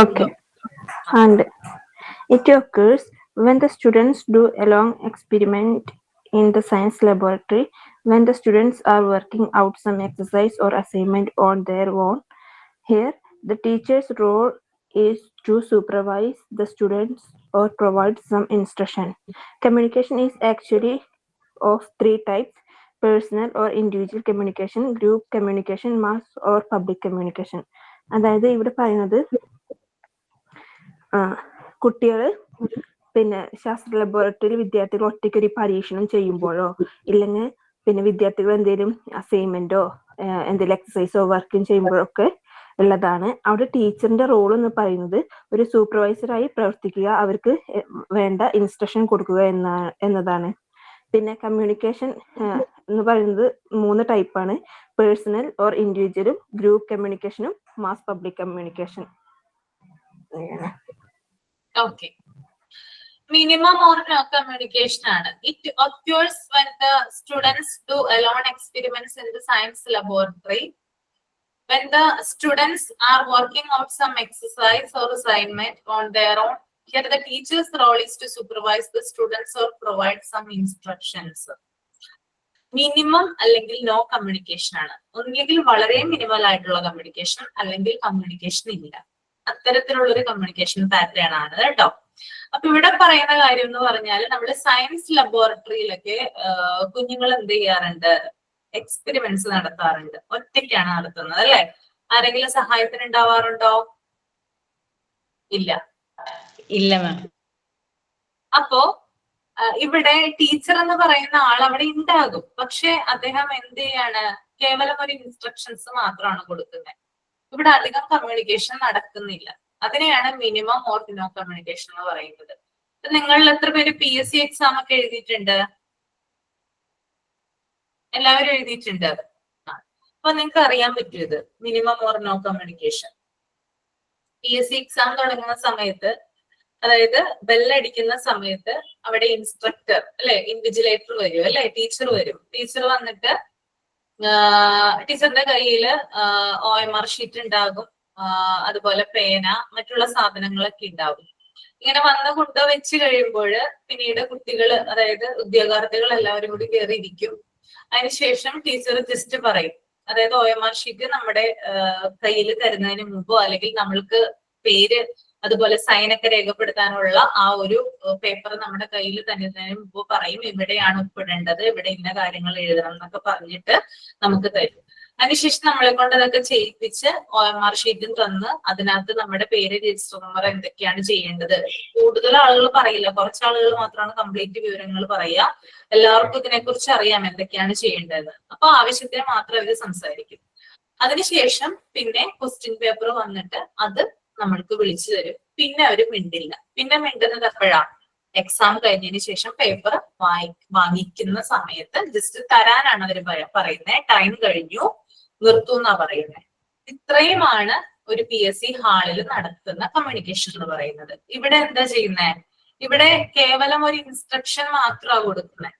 Okay. And it occurs when the students do a long experiment in the science laboratory, when the students are working out some exercise or assignment on their own. Here, the teacher's role is to supervise the students or provide some instruction. Communication is actually of three types: personal or individual communication, group communication, mass or public communication. അതായത് ഇവിടെ പറയുന്നത് കുട്ടികൾ പിന്നെ ശാസ്ത്ര ലബോറട്ടറിയിൽ വിദ്യാർത്ഥികൾ ഒറ്റയ്ക്കൊരു പരീക്ഷണം ചെയ്യുമ്പോഴോ ഇല്ലെങ്കിൽ പിന്നെ വിദ്യാർത്ഥികൾ എന്തെങ്കിലും അസൈൻമെന്റോ എന്തെങ്കിലും എക്സസൈസോ വർക്കും ചെയ്യുമ്പോഴൊക്കെ ഉള്ളതാണ്. അവിടെ ടീച്ചറിന്റെ റോൾ എന്ന് പറയുന്നത് ഒരു സൂപ്പർവൈസറായി പ്രവർത്തിക്കുക, അവർക്ക് വേണ്ട ഇൻസ്ട്രക്ഷൻ കൊടുക്കുക എന്നതാണ്. പിന്നെ കമ്മ്യൂണിക്കേഷൻ എന്ന് പറയുന്നത് 3 ടൈപ്പാണ്: പേഴ്സണൽ ഓർ ഇൻഡിവിജ്വലും, ഗ്രൂപ്പ് കമ്മ്യൂണിക്കേഷനും, mass public communication. Okay. Minimum or no communication ആണ്. It occurs when the students do alone experiments in the science laboratory, when the students are working out some exercise or assignment on their own. Here the teacher's role is to supervise the students or provide some instructions. Minimum അല്ലെങ്കിൽ no communication ആണ്. ഒന്നുകിൽ വളരെ minimal ആയിട്ടുള്ള communication, അല്ലെങ്കിൽ communication ഇല്ല. അത്തരത്തിലുള്ള ഒരു communication pattern ആണ് കേട്ടോ. അപ്പൊ ഇവിടെ പറയുന്ന കാര്യം എന്ന് പറഞ്ഞാൽ, നമ്മൾ സയൻസ് ലബോറട്ടറിയിലൊക്കെ കുഞ്ഞുങ്ങൾ എന്ത് ചെയ്യാറുണ്ട്, എക്സ്പെരിമെന്റ്സ് നടത്താറുണ്ട്. ഒറ്റയ്ക്കാണ് നടത്തുന്നത് അല്ലെ? ആരെങ്കിലും സഹായത്തിന് ഉണ്ടാവാറുണ്ടോ? ഇല്ല. ഇല്ല മാം. അപ്പോ ഇവിടെ ടീച്ചർ എന്ന് പറയുന്ന ആൾ അവിടെ ഉണ്ടാകും. പക്ഷെ അദ്ദേഹം എന്ത് ചെയ്യാണ്? കേവലം ഒരു ഇൻസ്ട്രക്ഷൻസ് മാത്രമാണ് കൊടുക്കുന്നത്. ഇവിടെ അധികം കമ്മ്യൂണിക്കേഷൻ നടക്കുന്നില്ല. അതിനെയാണ് മിനിമം ഓർ നോ കമ്മ്യൂണിക്കേഷൻ എന്ന് പറയുന്നത്. നിങ്ങളിൽ എത്ര പേര് PSC എക്സാം ഒക്കെ എഴുതിയിട്ടുണ്ട്? എല്ലാവരും എഴുതിയിട്ടുണ്ട്. അപ്പൊ നിങ്ങൾക്ക് അറിയാൻ പറ്റും ഇത് minimum or no communication. PSC exam തുടങ്ങുന്ന സമയത്ത്, അതായത് ബെല്ലടിക്കുന്ന സമയത്ത് അവിടെ ഇൻസ്ട്രക്ടർ അല്ലെ, ഇൻവിജിലേറ്റർ വരും അല്ലെ, ടീച്ചർ വരും. ടീച്ചർ വന്നിട്ട് ടീച്ചറിന്റെ കയ്യിൽ OMR ഷീറ്റ് ഉണ്ടാകും, അതുപോലെ പേന, മറ്റുള്ള സാധനങ്ങളൊക്കെ ഉണ്ടാകും. ഇങ്ങനെ വന്ന് കൊണ്ട് വെച്ച് കഴിയുമ്പോൾ പിന്നീട് കുട്ടികൾ, അതായത് ഉദ്യോഗാർത്ഥികൾ എല്ലാവരും കൂടി കയറിയിരിക്കും. അതിനുശേഷം ടീച്ചർ ജസ്റ്റ് പറയും, അതായത് OMR ഷീറ്റ് നമ്മുടെ കയ്യിൽ തരുന്നതിന് മുമ്പോ അല്ലെങ്കിൽ നമ്മൾക്ക് പേര് അതുപോലെ സൈനൊക്കെ രേഖപ്പെടുത്താനുള്ള ആ ഒരു പേപ്പർ നമ്മുടെ കയ്യിൽ തരുന്നതിന് മുമ്പ് പറയും ഇവിടെയാണ് ഒപ്പിടേണ്ടത്, ഇവിടെ ഇന്ന കാര്യങ്ങൾ എഴുതണം എന്നൊക്കെ പറഞ്ഞിട്ട് നമുക്ക് തരും. അതിനുശേഷം നമ്മളെ കൊണ്ട് അതൊക്കെ ചെയ്യിപ്പിച്ച് OMR ഷീറ്റും തന്ന് അതിനകത്ത് നമ്മുടെ പേര്, രജിസ്റ്റർ നമ്പർ, എന്തൊക്കെയാണ് ചെയ്യേണ്ടത്. കൂടുതൽ ആളുകൾ പറയില്ല, കുറച്ച് ആളുകൾ മാത്രമാണ് കംപ്ലീറ്റ് വിവരങ്ങൾ പറയുക. എല്ലാവർക്കും ഇതിനെക്കുറിച്ച് അറിയാം എന്തൊക്കെയാണ് ചെയ്യേണ്ടത്. അപ്പൊ ആവശ്യത്തിന് മാത്രം അവർ സംസാരിക്കും. അതിനുശേഷം പിന്നെ ക്വസ്റ്റ്യൻ പേപ്പർ വന്നിട്ട് അത് നമ്മൾക്ക് വിളിച്ചു തരും. പിന്നെ അവർ മിണ്ടില്ല. പിന്നെ മിണ്ടുന്നത് എപ്പോഴാ? എക്സാം കഴിഞ്ഞതിന് ശേഷം പേപ്പർ വാങ്ങിക്കുന്ന സമയത്ത് ജസ്റ്റ് തരാനാണ് അവർ പറയുന്നത്. ടൈം കഴിഞ്ഞു, നിർത്തൂ എന്നാ പറയുന്നത്. ഇത്രയുമാണ് ഒരു PSC ഹാളിൽ നടത്തുന്ന കമ്മ്യൂണിക്കേഷൻ എന്ന് പറയുന്നത്. ഇവിടെ എന്താ ചെയ്യുന്നത്? ഇവിടെ കേവലം ഒരു ഇൻസ്ട്രക്ഷൻ മാത്രമാണ് കൊടുക്കുന്നത്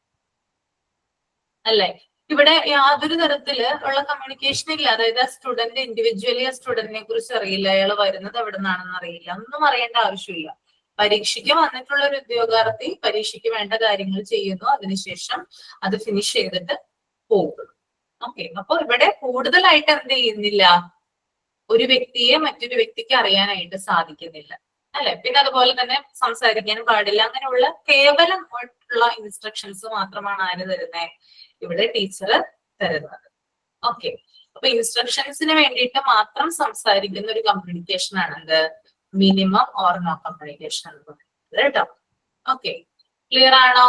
അല്ലെ? ഇവിടെ യാതൊരു തരത്തില് ഉള്ള കമ്മ്യൂണിക്കേഷൻ ഇല്ല. അതായത് സ്റ്റുഡന്റ് ഇൻഡിവിജ്വലി ആ സ്റ്റുഡന്റിനെ കുറിച്ച് അറിയില്ല, അയാൾ വരുന്നത് എവിടെ നിന്നാണെന്ന് അറിയില്ല, ഒന്നും അറിയേണ്ട ആവശ്യമില്ല. പരീക്ഷയ്ക്ക് വന്നിട്ടുള്ള ഒരു ഉദ്യോഗാർത്ഥി പരീക്ഷയ്ക്ക് വേണ്ട കാര്യങ്ങൾ ചെയ്യുന്നു, അതിനുശേഷം അത് ഫിനിഷ് ചെയ്തിട്ട് പോകും. ഓക്കെ, അപ്പൊ ഇവിടെ കൂടുതലായിട്ട് എന്ത് ചെയ്യുന്നില്ല? ഒരു വ്യക്തിയെ മറ്റൊരു വ്യക്തിക്ക് അറിയാനായിട്ട് സാധിക്കുന്നില്ല അല്ലെ? പിന്നെ അതുപോലെ തന്നെ സംസാരിക്കാനും പാടില്ല. അങ്ങനെയുള്ള കേവലം ഉള്ള ഇൻസ്ട്രക്ഷൻസ് മാത്രമാണ് ആര് തരുന്നത്? ഇവിടെ ടീച്ചർ തരുന്നത്. ഓക്കെ, അപ്പൊ ഇൻസ്ട്രക്ഷൻസിന് വേണ്ടിയിട്ട് മാത്രം സംസാരിക്കുന്ന ഒരു കമ്മ്യൂണിക്കേഷൻ ആണ് എന്ത്? മിനിമം ഓർ നോ കമ്മ്യൂണിക്കേഷൻ എന്ന് പറയുന്നത് കേട്ടോ. ഓക്കെ, ക്ലിയർ ആണോ?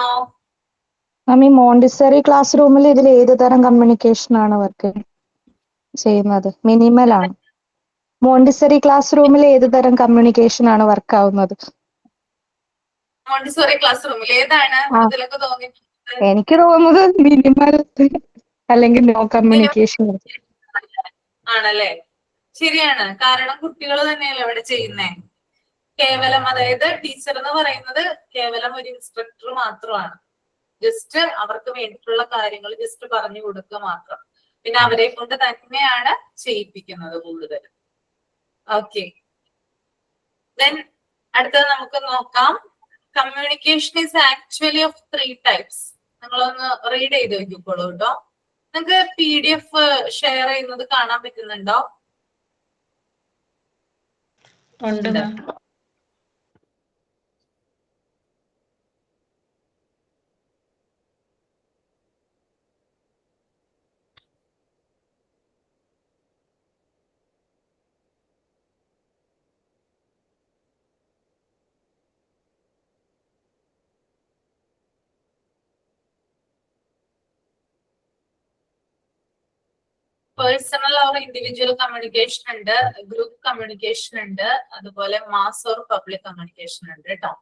മാം, ഈ മോണ്ടിസറി ക്ലാസ് റൂമിൽ ഇതിൽ ഏത് തരം കമ്മ്യൂണിക്കേഷൻ ആണ് വർക്ക് ചെയ്യുന്നത്? മിനിമൽ ആണ്. മോണ്ടിസറി ക്ലാസ് റൂമിൽ ഏത് തരം കമ്മ്യൂണിക്കേഷൻ ആണ് വർക്ക് ആവുന്നത്? മോണ്ടിസോറി ക്ലാസ് റൂമിൽ ഏതാണ് ഇതിലൊക്കെ തോന്നിയിട്ടുള്ളത്? എനിക്ക് തോന്നുന്നത് മിനിമൽ അല്ലെങ്കിൽ നോ കമ്മ്യൂണിക്കേഷൻ ആണല്ലേ? ശരിയാണ്. കാരണം കുട്ടികൾ തന്നെയല്ലേ ഇവിടെ ചെയ്യുന്നേ. കേവലം, അതായത് ടീച്ചർ എന്ന് പറയുന്നത് കേവലം ഒരു ഇൻസ്ട്രക്ടർ മാത്രമാണ്. ജസ്റ്റ് അവർക്ക് വേണ്ടിയിട്ടുള്ള കാര്യങ്ങൾ ജസ്റ്റ് പറഞ്ഞു കൊടുക്കുക മാത്രം. പിന്നെ അവരെ കൊണ്ട് തന്നെയാണ് ചെയ്യിപ്പിക്കുന്നത് കൂടുതലും. ഓക്കെ, ദെൻ അടുത്തത് നമുക്ക് നോക്കാം. Communication is actually of 3 types. നിങ്ങളൊന്ന് റീഡ് ചെയ്ത് നോക്കിക്കോളൂ കേട്ടോ. നിങ്ങൾക്ക് PDF ഷെയർ ചെയ്യുന്നത് കാണാൻ പറ്റുന്നുണ്ടോ? ഉണ്ട് മാം. പേഴ്സണൽ ഓർ ഇൻഡിവിജ്വൽ കമ്മ്യൂണിക്കേഷൻ ഉണ്ട്, ഗ്രൂപ്പ് കമ്മ്യൂണിക്കേഷൻ ഉണ്ട്, അതുപോലെ മാസ് ഓർ പബ്ലിക് കമ്മ്യൂണിക്കേഷൻ ഉണ്ട് കേട്ടോ.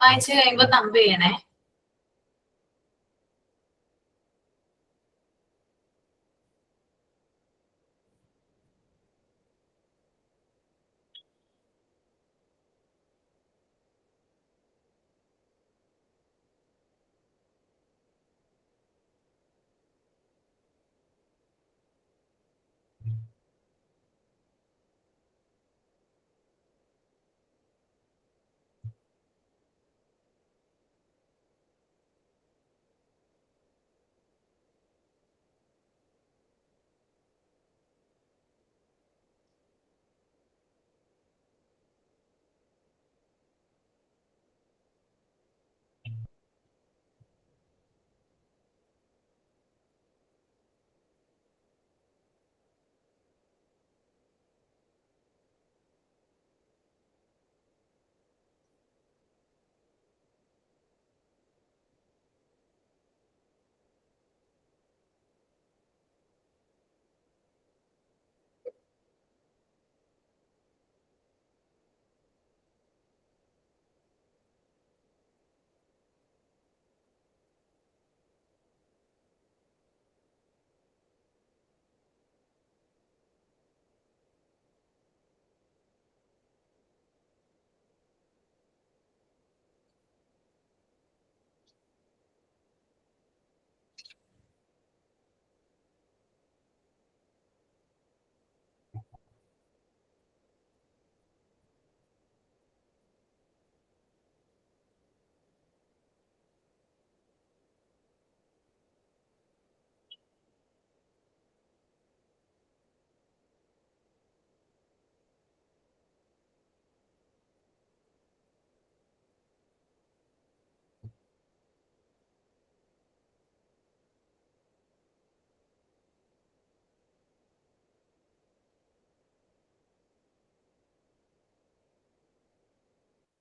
വായിച്ചു കഴിയുമ്പോ തമ്പ് ചെയ്യണേ.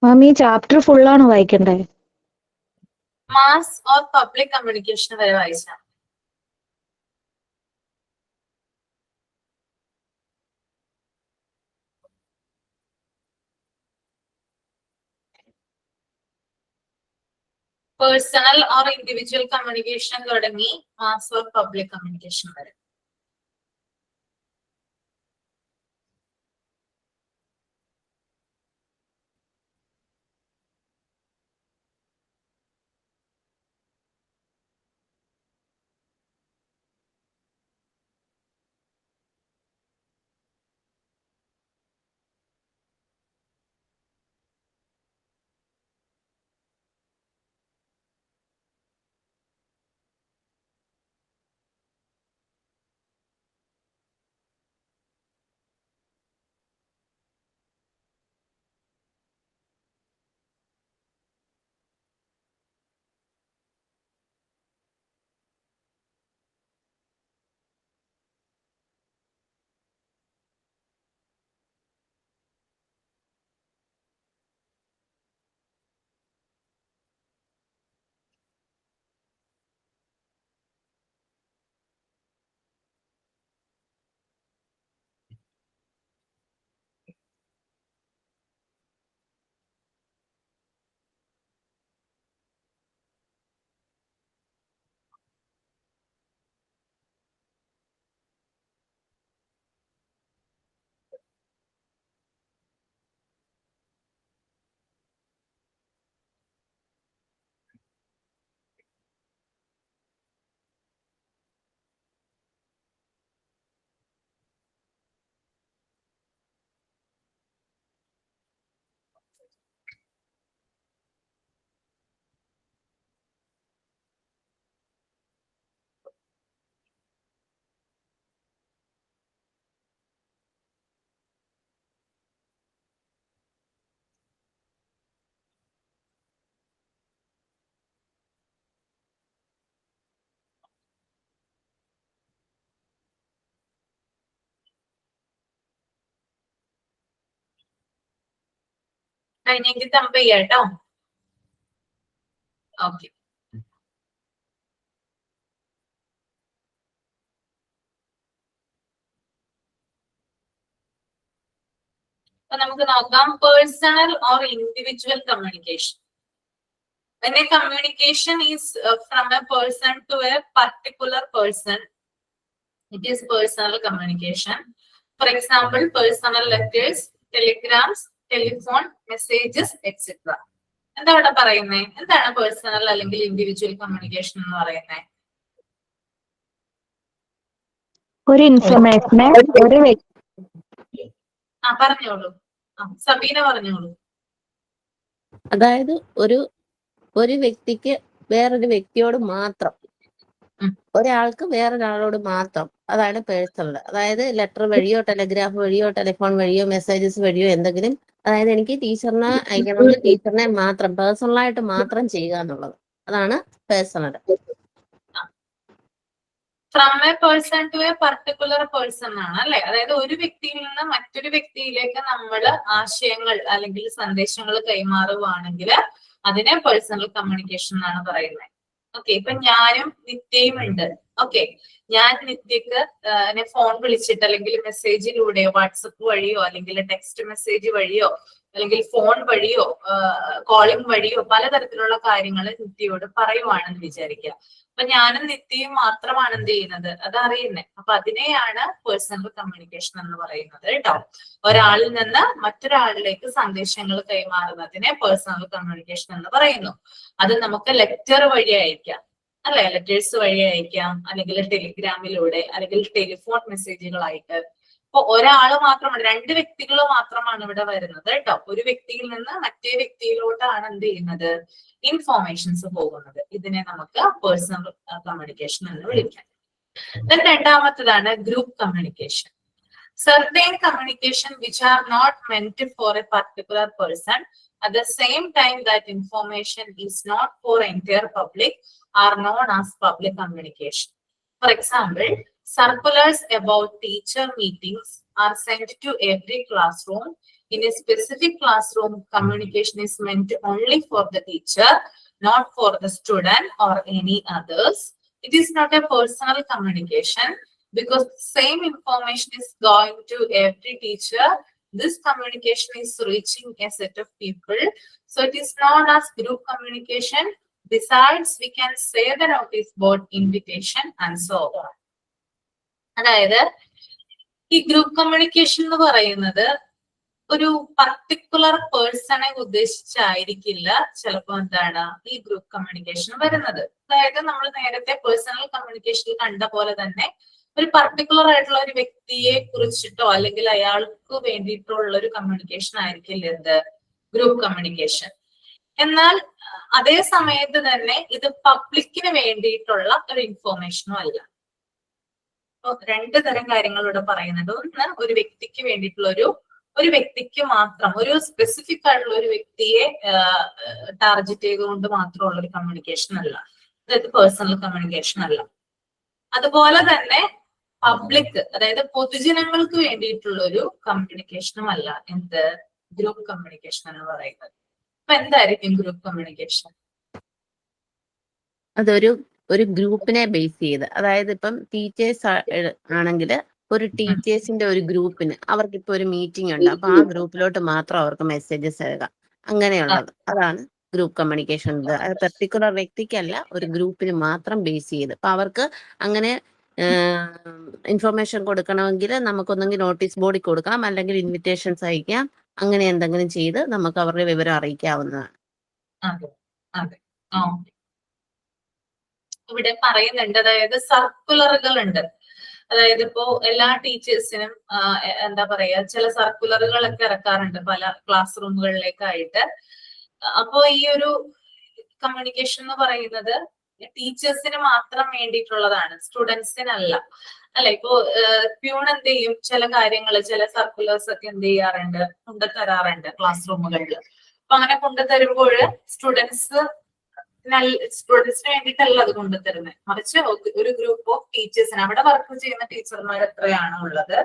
മാം ഈ ചാപ്റ്റർ ഫുൾ ആണോ വായിക്കണ്ടേ? മാസ് ഓർ പബ്ലിക് കമ്മ്യൂണിക്കേഷൻ വരെ വായിച്ചാൽ. പേഴ്സണൽ ഓർ ഇൻഡിവിജ്വൽ കമ്മ്യൂണിക്കേഷൻ തുടങ്ങി മാസ് ഓർ പബ്ലിക് കമ്മ്യൂണിക്കേഷൻ വരെ. കഴിഞ്ഞെങ്കിൽ തമ്പ് ചെയ്യാം കേട്ടോ. ഓക്കെ. അപ്പൊ നമുക്ക് നോക്കാം personal or individual communication. When a communication is from a person to a particular person, it is personal communication. For example, personal letters, telegrams, telephone, messages, etc. എന്താ ഇവിടെ പറയുന്നത്? എന്താണ് പേഴ്സണൽ അല്ലെങ്കിൽ ഇൻഡിവിജ്വൽ കമ്മ്യൂണിക്കേഷൻ എന്ന് പറയുന്നത്? ഒരു ഇൻഫർമേഷനെ ഒരു പറഞ്ഞോളൂ. സബീന പറഞ്ഞോളൂ. അതായത് ഒരു വ്യക്തിക്ക് വേറൊരു വ്യക്തിയോട് മാത്രം, ഒരാൾക്ക് വേറൊരാളോട് മാത്രം, അതാണ് പേഴ്സണൽ. അതായത് ലെറ്റർ വഴിയോ ടെലഗ്രാഫ് വഴിയോ ടെലിഫോൺ വഴിയോ മെസ്സേജസ് വഴിയോ എന്തെങ്കിലും, അതായത് എനിക്ക് ടീച്ചറിനെ അയക്കണമെങ്കിൽ ടീച്ചറിനെ മാത്രം പേഴ്സണലായിട്ട് മാത്രം ചെയ്യുക എന്നുള്ളത്, അതാണ് personal. From a person to a particular person ആണ് അല്ലെ. അതായത് ഒരു വ്യക്തിയിൽ നിന്ന് മറ്റൊരു വ്യക്തിയിലേക്ക് നമ്മൾ ആശയങ്ങൾ അല്ലെങ്കിൽ സന്ദേശങ്ങൾ കൈമാറുകയാണെങ്കിൽ അതിനെ പേഴ്സണൽ കമ്മ്യൂണിക്കേഷൻ എന്നാണ് പറയുന്നത്. ഓക്കെ, ഇപ്പൊ ഞാനും നിത്യയും ഉണ്ട്. ഓക്കെ, ഞാൻ നിത്യക്ക് ഫോൺ വിളിച്ചിട്ട് അല്ലെങ്കിൽ മെസ്സേജിലൂടെയോ വാട്സപ്പ് വഴിയോ അല്ലെങ്കിൽ ടെക്സ്റ്റ് മെസ്സേജ് വഴിയോ അല്ലെങ്കിൽ ഫോൺ വഴിയോ കോളിംഗ് വഴിയോ പലതരത്തിലുള്ള കാര്യങ്ങൾ നിത്യയോട് പറയുവാണെന്ന് വിചാരിക്കുക. അപ്പൊ ഞാനും നിത്യയും മാത്രമാണ് എന്ത് ചെയ്യുന്നത്, അത് അറിയുന്നത്. അപ്പൊ അതിനെയാണ് പേഴ്സണൽ കമ്മ്യൂണിക്കേഷൻ എന്ന് പറയുന്നത് കേട്ടോ. ഒരാളിൽ നിന്ന് മറ്റൊരാളിലേക്ക് സന്ദേശങ്ങൾ കൈമാറുന്നതിനെ പേഴ്സണൽ കമ്മ്യൂണിക്കേഷൻ എന്ന് പറയുന്നു. അത് നമുക്ക് ലെറ്റർ വഴി അയക്കാം അല്ലെ, ലെറ്റേഴ്സ് വഴി അയക്കാം, അല്ലെങ്കിൽ ടെലിഗ്രാമിലൂടെ, അല്ലെങ്കിൽ ടെലിഫോൺ മെസ്സേജുകളായിട്ട്. അപ്പൊ ഒരാള് മാത്രമാണ്, രണ്ട് വ്യക്തികൾ മാത്രമാണ് ഇവിടെ വരുന്നത് കേട്ടോ. ഒരു വ്യക്തിയിൽ നിന്ന് മറ്റേ വ്യക്തിയിലോട്ടാണ് എന്ത് ചെയ്യുന്നത്, ഇൻഫോർമേഷൻസ് പോകുന്നത്. ഇതിനെ നമുക്ക് പേഴ്സണൽ കമ്മ്യൂണിക്കേഷൻ എന്ന് വിളിക്കാം. രണ്ടാമത്തേതാണ് group communication. Certain communication which are not meant for a particular person, at the same time that information is not for entire public, are known as public communication. For example, circulars about teacher meetings are sent to every classroom. In a specific classroom, communication is meant only for the teacher, not for the student or any others. It is not a personal communication because the same information is going to every teacher. This communication is reaching a set of people. So it is known as group communication. Besides, we can say the notice board, invitation, and so on. അതായത് ഈ group communication എന്ന് പറയുന്നത് ഒരു particular പേഴ്സണെ ഉദ്ദേശിച്ചായിരിക്കില്ല ചിലപ്പോ എന്താണ് ഈ group communication വരുന്നത്. അതായത് നമ്മൾ നേരത്തെ പേഴ്സണൽ കമ്മ്യൂണിക്കേഷനിൽ കണ്ട പോലെ തന്നെ ഒരു പർട്ടിക്കുലർ ആയിട്ടുള്ള ഒരു വ്യക്തിയെ കുറിച്ചിട്ടോ അല്ലെങ്കിൽ അയാൾക്ക് വേണ്ടിയിട്ടുള്ള ഒരു കമ്മ്യൂണിക്കേഷൻ ആയിരിക്കില്ല എന്ത് ഗ്രൂപ്പ് കമ്മ്യൂണിക്കേഷൻ. എന്നാൽ അതേ സമയത്ത് തന്നെ ഇത് പബ്ലിക്കിന് വേണ്ടിയിട്ടുള്ള ഒരു ഇൻഫോർമേഷനും അല്ല. രണ്ട് തരം കാര്യങ്ങൾ ഇവിടെ പറയുന്നുണ്ട്. ഒന്ന്, ഒരു വ്യക്തിക്ക് വേണ്ടിയിട്ടുള്ള ഒരു വ്യക്തിക്ക് മാത്രം, ഒരു സ്പെസിഫിക് ആയിട്ടുള്ള ഒരു വ്യക്തിയെ ടാർഗറ്റ് ചെയ്തുകൊണ്ട് മാത്രമുള്ള ഒരു കമ്മ്യൂണിക്കേഷൻ അല്ല, അതായത് പേഴ്സണൽ കമ്മ്യൂണിക്കേഷൻ അല്ല. അതുപോലെ തന്നെ പബ്ലിക്, അതായത് പൊതുജനങ്ങൾക്ക് വേണ്ടിയിട്ടുള്ള ഒരു കമ്മ്യൂണിക്കേഷനും അല്ല എന്ത് ഗ്രൂപ്പ് കമ്മ്യൂണിക്കേഷൻ എന്ന് പറയുന്നത്. അപ്പൊ എന്തായിരിക്കും ഗ്രൂപ്പ് കമ്മ്യൂണിക്കേഷൻ? ഒരു ഗ്രൂപ്പിനെ ബേസ് ചെയ്ത്, അതായത് ഇപ്പം ടീച്ചേഴ്സ് ആണെങ്കിൽ ഒരു ടീച്ചേഴ്സിന്റെ ഒരു ഗ്രൂപ്പിന് അവർക്ക് ഇപ്പൊ ഒരു മീറ്റിംഗ് ഉണ്ട്, അപ്പൊ ആ ഗ്രൂപ്പിലോട്ട് മാത്രം അവർക്ക് മെസ്സേജസ് എഴുതാം, അങ്ങനെയുള്ളത് അതാണ് ഗ്രൂപ്പ് കമ്മ്യൂണിക്കേഷൻ. അത് പെർട്ടിക്കുലർ വ്യക്തിക്കല്ല, ഒരു ഗ്രൂപ്പിന് മാത്രം ബേസ് ചെയ്ത്. അപ്പൊ അവർക്ക് അങ്ങനെ ഇൻഫർമേഷൻ കൊടുക്കണമെങ്കിൽ നമുക്കൊന്നെങ്കിൽ നോട്ടീസ് ബോർഡിൽ കൊടുക്കാം, അല്ലെങ്കിൽ ഇൻവിറ്റേഷൻസ് അയക്കാം, അങ്ങനെ എന്തെങ്കിലും ചെയ്ത് നമുക്ക് അവരുടെ വിവരം അറിയിക്കാവുന്നതാണ്. ഇവിടെ പറയുന്നുണ്ട്, അതായത് സർക്കുലറുകൾ ഉണ്ട്. അതായത് ഇപ്പോ എല്ലാ ടീച്ചേഴ്സിനും എന്താ പറയാ, ചില സർക്കുലറുകളൊക്കെ ഇറക്കാറുണ്ട് പല ക്ലാസ് റൂമുകളിലേക്കായിട്ട്. അപ്പോ ഈ ഒരു കമ്മ്യൂണിക്കേഷൻ എന്ന് പറയുന്നത് ടീച്ചേഴ്സിന് മാത്രം വേണ്ടിയിട്ടുള്ളതാണ്, സ്റ്റുഡൻസിനല്ല. അല്ല, ഇപ്പോ പ്യൂൺ എന്ത് ചെയ്യും, ചില കാര്യങ്ങൾ, ചില സർക്കുലേഴ്സ് ഒക്കെ എന്ത് ചെയ്യാറുണ്ട്, കൊണ്ടുതരാറുണ്ട് ക്ലാസ് റൂമുകളിൽ. അപ്പൊ അങ്ങനെ കൊണ്ടുതരുമ്പോൾ സ്റ്റുഡൻസിന് വേണ്ടിയിട്ടല്ല അത് കൊണ്ടുതരുന്നത്, മറിച്ച് ഒരു ഗ്രൂപ്പ് ഓഫ് ടീച്ചേഴ്സിന്, അവിടെ വർക്ക് ചെയ്യുന്ന ടീച്ചർമാർ എത്രയാണോ ഉള്ളത്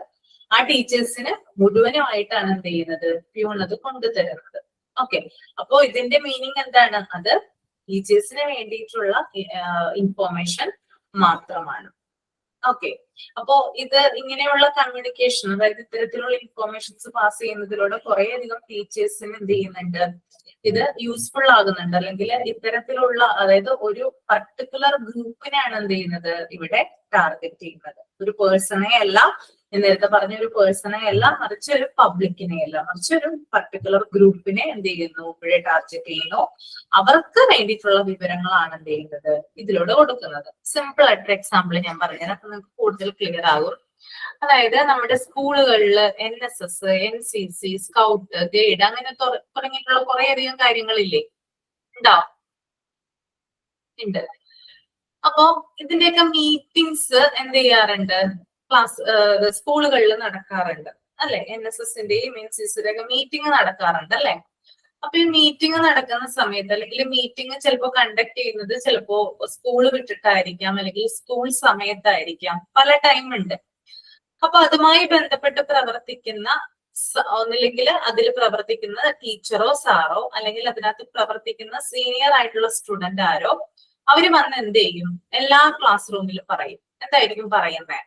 ആ ടീച്ചേഴ്സിന് മുഴുവനുമായിട്ടാണ് എന്ത് ചെയ്യുന്നത്, പ്യൂൺ അത് കൊണ്ടുതരുന്നത്. ഓക്കെ, അപ്പോ ഇതിന്റെ മീനിങ് എന്താണ്, അത് ടീച്ചേഴ്സിന് വേണ്ടിയിട്ടുള്ള ഇൻഫോർമേഷൻ മാത്രമാണ്. ഓക്കെ. അപ്പോ ഇത് ഇങ്ങനെയുള്ള കമ്മ്യൂണിക്കേഷൻ, അതായത് ഇത്തരത്തിലുള്ള ഇൻഫോർമേഷൻസ് പാസ് ചെയ്യുന്നതിലൂടെ കുറെ അധികം ടീച്ചേഴ്സിന് എന്ത് ചെയ്യുന്നുണ്ട്, ഇത് യൂസ്ഫുൾ ആകുന്നുണ്ട്. അല്ലെങ്കിൽ ഇത്തരത്തിലുള്ള, അതായത് ഒരു പർട്ടിക്കുലർ ഗ്രൂപ്പിനെയാണ് എന്ത് ചെയ്യുന്നത് ഇവിടെ ടാർഗറ്റ് ചെയ്യുന്നത്. ഒരു പേഴ്സണെ അല്ല, ഞാൻ നേരത്തെ പറഞ്ഞ ഒരു പേഴ്സണെ അല്ല, മറിച്ച് ഒരു പബ്ലിക്കിനെ അല്ല, മറിച്ച് ഒരു പർട്ടിക്കുലർ ഗ്രൂപ്പിനെ എന്ത് ചെയ്യുന്നു, ഇവിടെ ടാർഗറ്റ് ചെയ്യുന്നു. അവർക്ക് വേണ്ടിയിട്ടുള്ള വിവരങ്ങളാണ് എന്ത് ചെയ്യുന്നത് ഇതിലൂടെ കൊടുക്കുന്നത്. സിമ്പിൾ ആയിട്ടൊരു എക്സാമ്പിൾ ഞാൻ പറഞ്ഞത്, അപ്പൊ നിങ്ങൾക്ക് കൂടുതൽ ക്ലിയർ ആകും. അതായത് നമ്മുടെ സ്കൂളുകളിൽ NSS, NCC, സ്കൗട്ട്, ഗൈഡ് അങ്ങനെ തുടങ്ങിയിട്ടുള്ള കുറെ അധികം കാര്യങ്ങളില്ലേ, ഉണ്ടോ? ഉണ്ട്. അപ്പോ ഇതിന്റെയൊക്കെ മീറ്റിംഗ്സ് എന്ത് ചെയ്യാറുണ്ട്, സ്കൂളുകളിൽ നടക്കാറുണ്ട് അല്ലെ? NSSന്റെയും NCCയുടെ ഒക്കെ മീറ്റിംഗ് നടക്കാറുണ്ട് അല്ലെ? അപ്പൊ ഈ മീറ്റിംഗ് നടക്കുന്ന സമയത്ത്, അല്ലെങ്കിൽ മീറ്റിംഗ് ചിലപ്പോ കണ്ടക്ട് ചെയ്യുന്നത് ചിലപ്പോ സ്കൂള് വിട്ടിട്ടായിരിക്കാം, അല്ലെങ്കിൽ സ്കൂൾ സമയത്തായിരിക്കാം, പല ടൈം ഉണ്ട്. അപ്പൊ അതുമായി ബന്ധപ്പെട്ട് പ്രവർത്തിക്കുന്ന ഒന്നില്ലെങ്കിൽ അതിൽ പ്രവർത്തിക്കുന്ന ടീച്ചറോ സാറോ, അല്ലെങ്കിൽ അതിനകത്ത് പ്രവർത്തിക്കുന്ന സീനിയർ ആയിട്ടുള്ള സ്റ്റുഡന്റ് ആരോ, അവര് വന്ന് എന്ത് ചെയ്യും, എല്ലാ ക്ലാസ് റൂമിലും പറയും. എന്തായിരിക്കും പറയുന്നത്?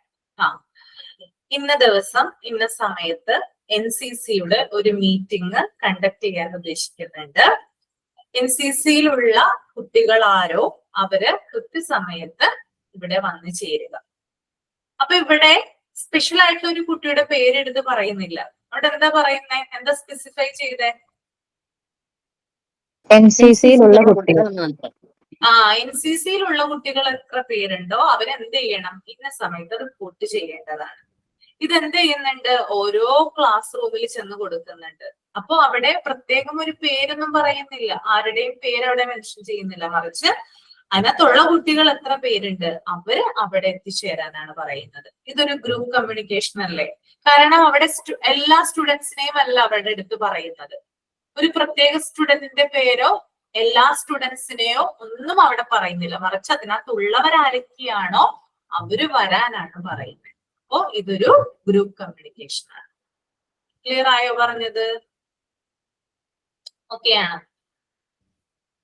ഇന്ന ദിവസം ഇന്ന സമയത്ത് NCCയുടെ ഒരു മീറ്റിംഗ് കണ്ടക്ട് ചെയ്യാൻ ഉദ്ദേശിക്കുന്നുണ്ട്. NCCയിലുള്ള കുട്ടികൾ ആരോ അവര് കൃത്യസമയത്ത് ഇവിടെ വന്ന് ചേരുക. അപ്പൊ ഇവിടെ സ്പെഷ്യൽ ആയിട്ടുള്ള ഒരു കുട്ടിയുടെ പേരെടുത്ത് പറയുന്നില്ല. അവിടെ എന്താ പറയുന്നേ, എന്താ സ്പെസിഫൈ ചെയ്തേ? NCCയിലുള്ള കുട്ടികൾ. NCCയിലുള്ള കുട്ടികൾ എത്ര പേരുണ്ടോ അവരെന്ത് ചെയ്യണം, ഇന്ന സമയത്ത് റിപ്പോർട്ട് ചെയ്യേണ്ടതാണ്. ഇതെന്ത് ചെയ്യുന്നുണ്ട്, ഓരോ ക്ലാസ് റൂമിൽ ചെന്ന് കൊടുക്കുന്നുണ്ട്. അപ്പൊ അവിടെ പ്രത്യേകം ഒരു പേരൊന്നും പറയുന്നില്ല, ആരുടെയും പേര് അവിടെ മെൻഷൻ ചെയ്യുന്നില്ല, മറിച്ച് അതിനകത്തുള്ള കുട്ടികൾ എത്ര പേരുണ്ട് അവര് അവിടെ എത്തിച്ചേരാനാണ് പറയുന്നത്. ഇതൊരു ഗ്രൂപ്പ് കമ്മ്യൂണിക്കേഷൻ അല്ലേ? കാരണം അവിടെ എല്ലാ സ്റ്റുഡൻസിനെയും അല്ല അവരുടെ അടുത്ത് പറയുന്നത്. ഒരു പ്രത്യേക സ്റ്റുഡന്റിന്റെ പേരോ എല്ലാ സ്റ്റുഡൻസിനെയോ ഒന്നും അവിടെ പറയുന്നില്ല, മറിച്ച് അതിനകത്തുള്ളവരാരൊക്കെയാണോ അവര് വരാനാണ് പറയുന്നത്. അപ്പോ ഇതൊരു ഗ്രൂപ്പ് കമ്മ്യൂണിക്കേഷൻ ആണ്. ക്ലിയർ ആയോ പറഞ്ഞത്? ഓക്കെയാണ്.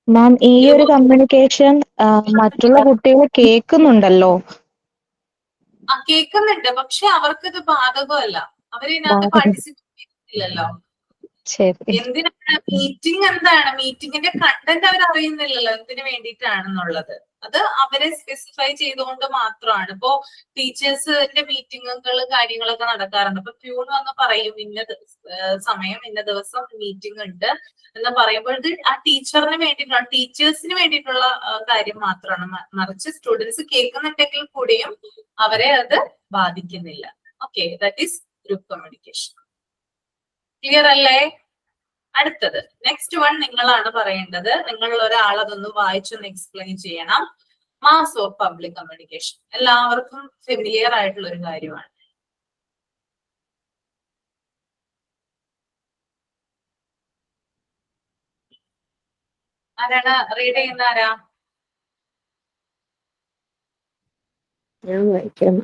മാം, ഈ ഒരു കമ്മ്യൂണിക്കേഷൻ മറ്റുള്ള കുട്ടികൾ കേൾക്കുന്നുണ്ടല്ലോ. കേൾക്കുന്നുണ്ട്, പക്ഷെ അവർക്ക് ഇത് ബാധകമല്ല. അവരിതിനകത്ത് പാർട്ടിസിപ്പേറ്റ് ചെയ്യുന്നില്ലല്ലോ. എന്തിനാണ് മീറ്റിംഗ്? എന്താണ് മീറ്റിംഗിന്റെ കണ്ടന്റ് അവർ അറിയുന്നില്ലല്ലോ എന്തിനു വേണ്ടിയിട്ടാണെന്നുള്ളത്. അത് അവരെ സ്പെസിഫൈ ചെയ്തുകൊണ്ട് മാത്രമാണ്. ഇപ്പോ ടീച്ചേഴ്സിന്റെ മീറ്റിങ്ങുകൾ കാര്യങ്ങളൊക്കെ നടക്കാറുണ്ട്. അപ്പൊ പ്യൂൺ വന്ന് പറയും ഇന്ന സമയം ഇന്ന ദിവസം മീറ്റിംഗ് ഉണ്ട് എന്ന് പറയുമ്പോൾ ഇത് ആ ടീച്ചറിന് വേണ്ടിയിട്ടുള്ള, ടീച്ചേഴ്സിന് വേണ്ടിയിട്ടുള്ള കാര്യം മാത്രമാണ്, മറിച്ച് സ്റ്റുഡൻസ് കേൾക്കുന്നുണ്ടെങ്കിൽ കൂടിയും അവരെ അത് ബാധിക്കുന്നില്ല. Okay, that is group communication. Clear അല്ലേ? അടുത്തത് നെക്സ്റ്റ് വൺ നിങ്ങളാണ് പറയേണ്ടത്. നിങ്ങൾ ഒരാൾ അതൊന്ന് വായിച്ചൊന്ന് എക്സ്പ്ലെയിൻ ചെയ്യണം. മാസ് ഓഫ് പബ്ലിക് കമ്മ്യൂണിക്കേഷൻ എല്ലാവർക്കും ഫെമിലിയർ ആയിട്ടുള്ള ഒരു കാര്യമാണ്. ആരാണ് റീഡ് ചെയ്യുന്ന? ആരാ? ഞാൻ വായിക്കാം.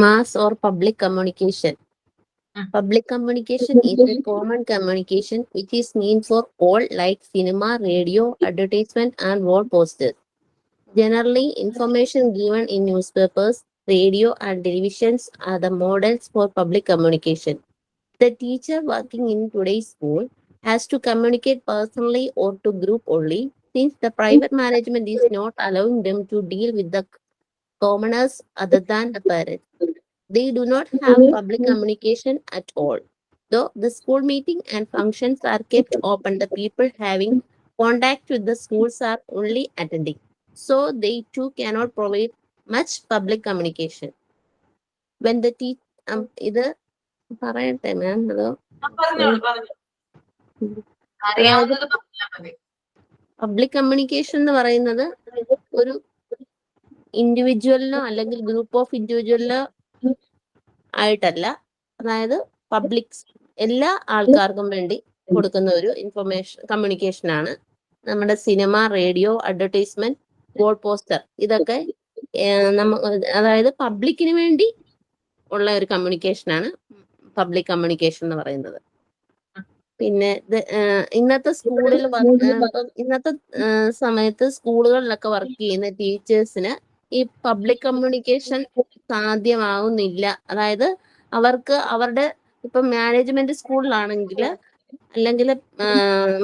Mass or public communication. Public communication is a common communication which is meant for all, like cinema, radio, advertisement, and wall posters. Generally, information given in newspapers, radio, and televisions are the models for public communication. The teacher working in today's school has to communicate personally or to group only, since the private management is not allowing them to deal with the commoners other than the parents. They do not have public communication at all. Though the school meeting and functions are kept open, the people having contact with the schools are only attending. So they too cannot provide much public communication. When the ഇത് പറയട്ടെ മാം? അതോ public communication എന്ന് പറയുന്നത് ഒരു ഇൻഡിവിജ്വലിനോ അല്ലെങ്കിൽ group of ഇൻഡിവിജ്വലിനോ ആയിട്ടല്ല, അതായത് public എല്ലാ ആൾക്കാർക്കും വേണ്ടി കൊടുക്കുന്ന ഒരു ഇൻഫർമേഷൻ കമ്മ്യൂണിക്കേഷൻ ആണ്. നമ്മുടെ cinema, radio, advertisement, wall poster, ഇതൊക്കെ അതായത് പബ്ലിക്കിന് വേണ്ടി ഉള്ള ഒരു കമ്മ്യൂണിക്കേഷൻ ആണ് പബ്ലിക് കമ്മ്യൂണിക്കേഷൻ എന്ന് പറയുന്നത്. പിന്നെ ഇന്നത്തെ സ്കൂളിൽ ഇന്നത്തെ സമയത്ത് സ്കൂളുകളിലൊക്കെ വർക്ക് ചെയ്യുന്ന ടീച്ചേഴ്സിന് ഈ പബ്ലിക് കമ്മ്യൂണിക്കേഷൻ സാധ്യമാവുന്നില്ല. അതായത് അവർക്ക് അവരുടെ ഇപ്പം മാനേജ്മെന്റ് സ്കൂളിലാണെങ്കിൽ അല്ലെങ്കിൽ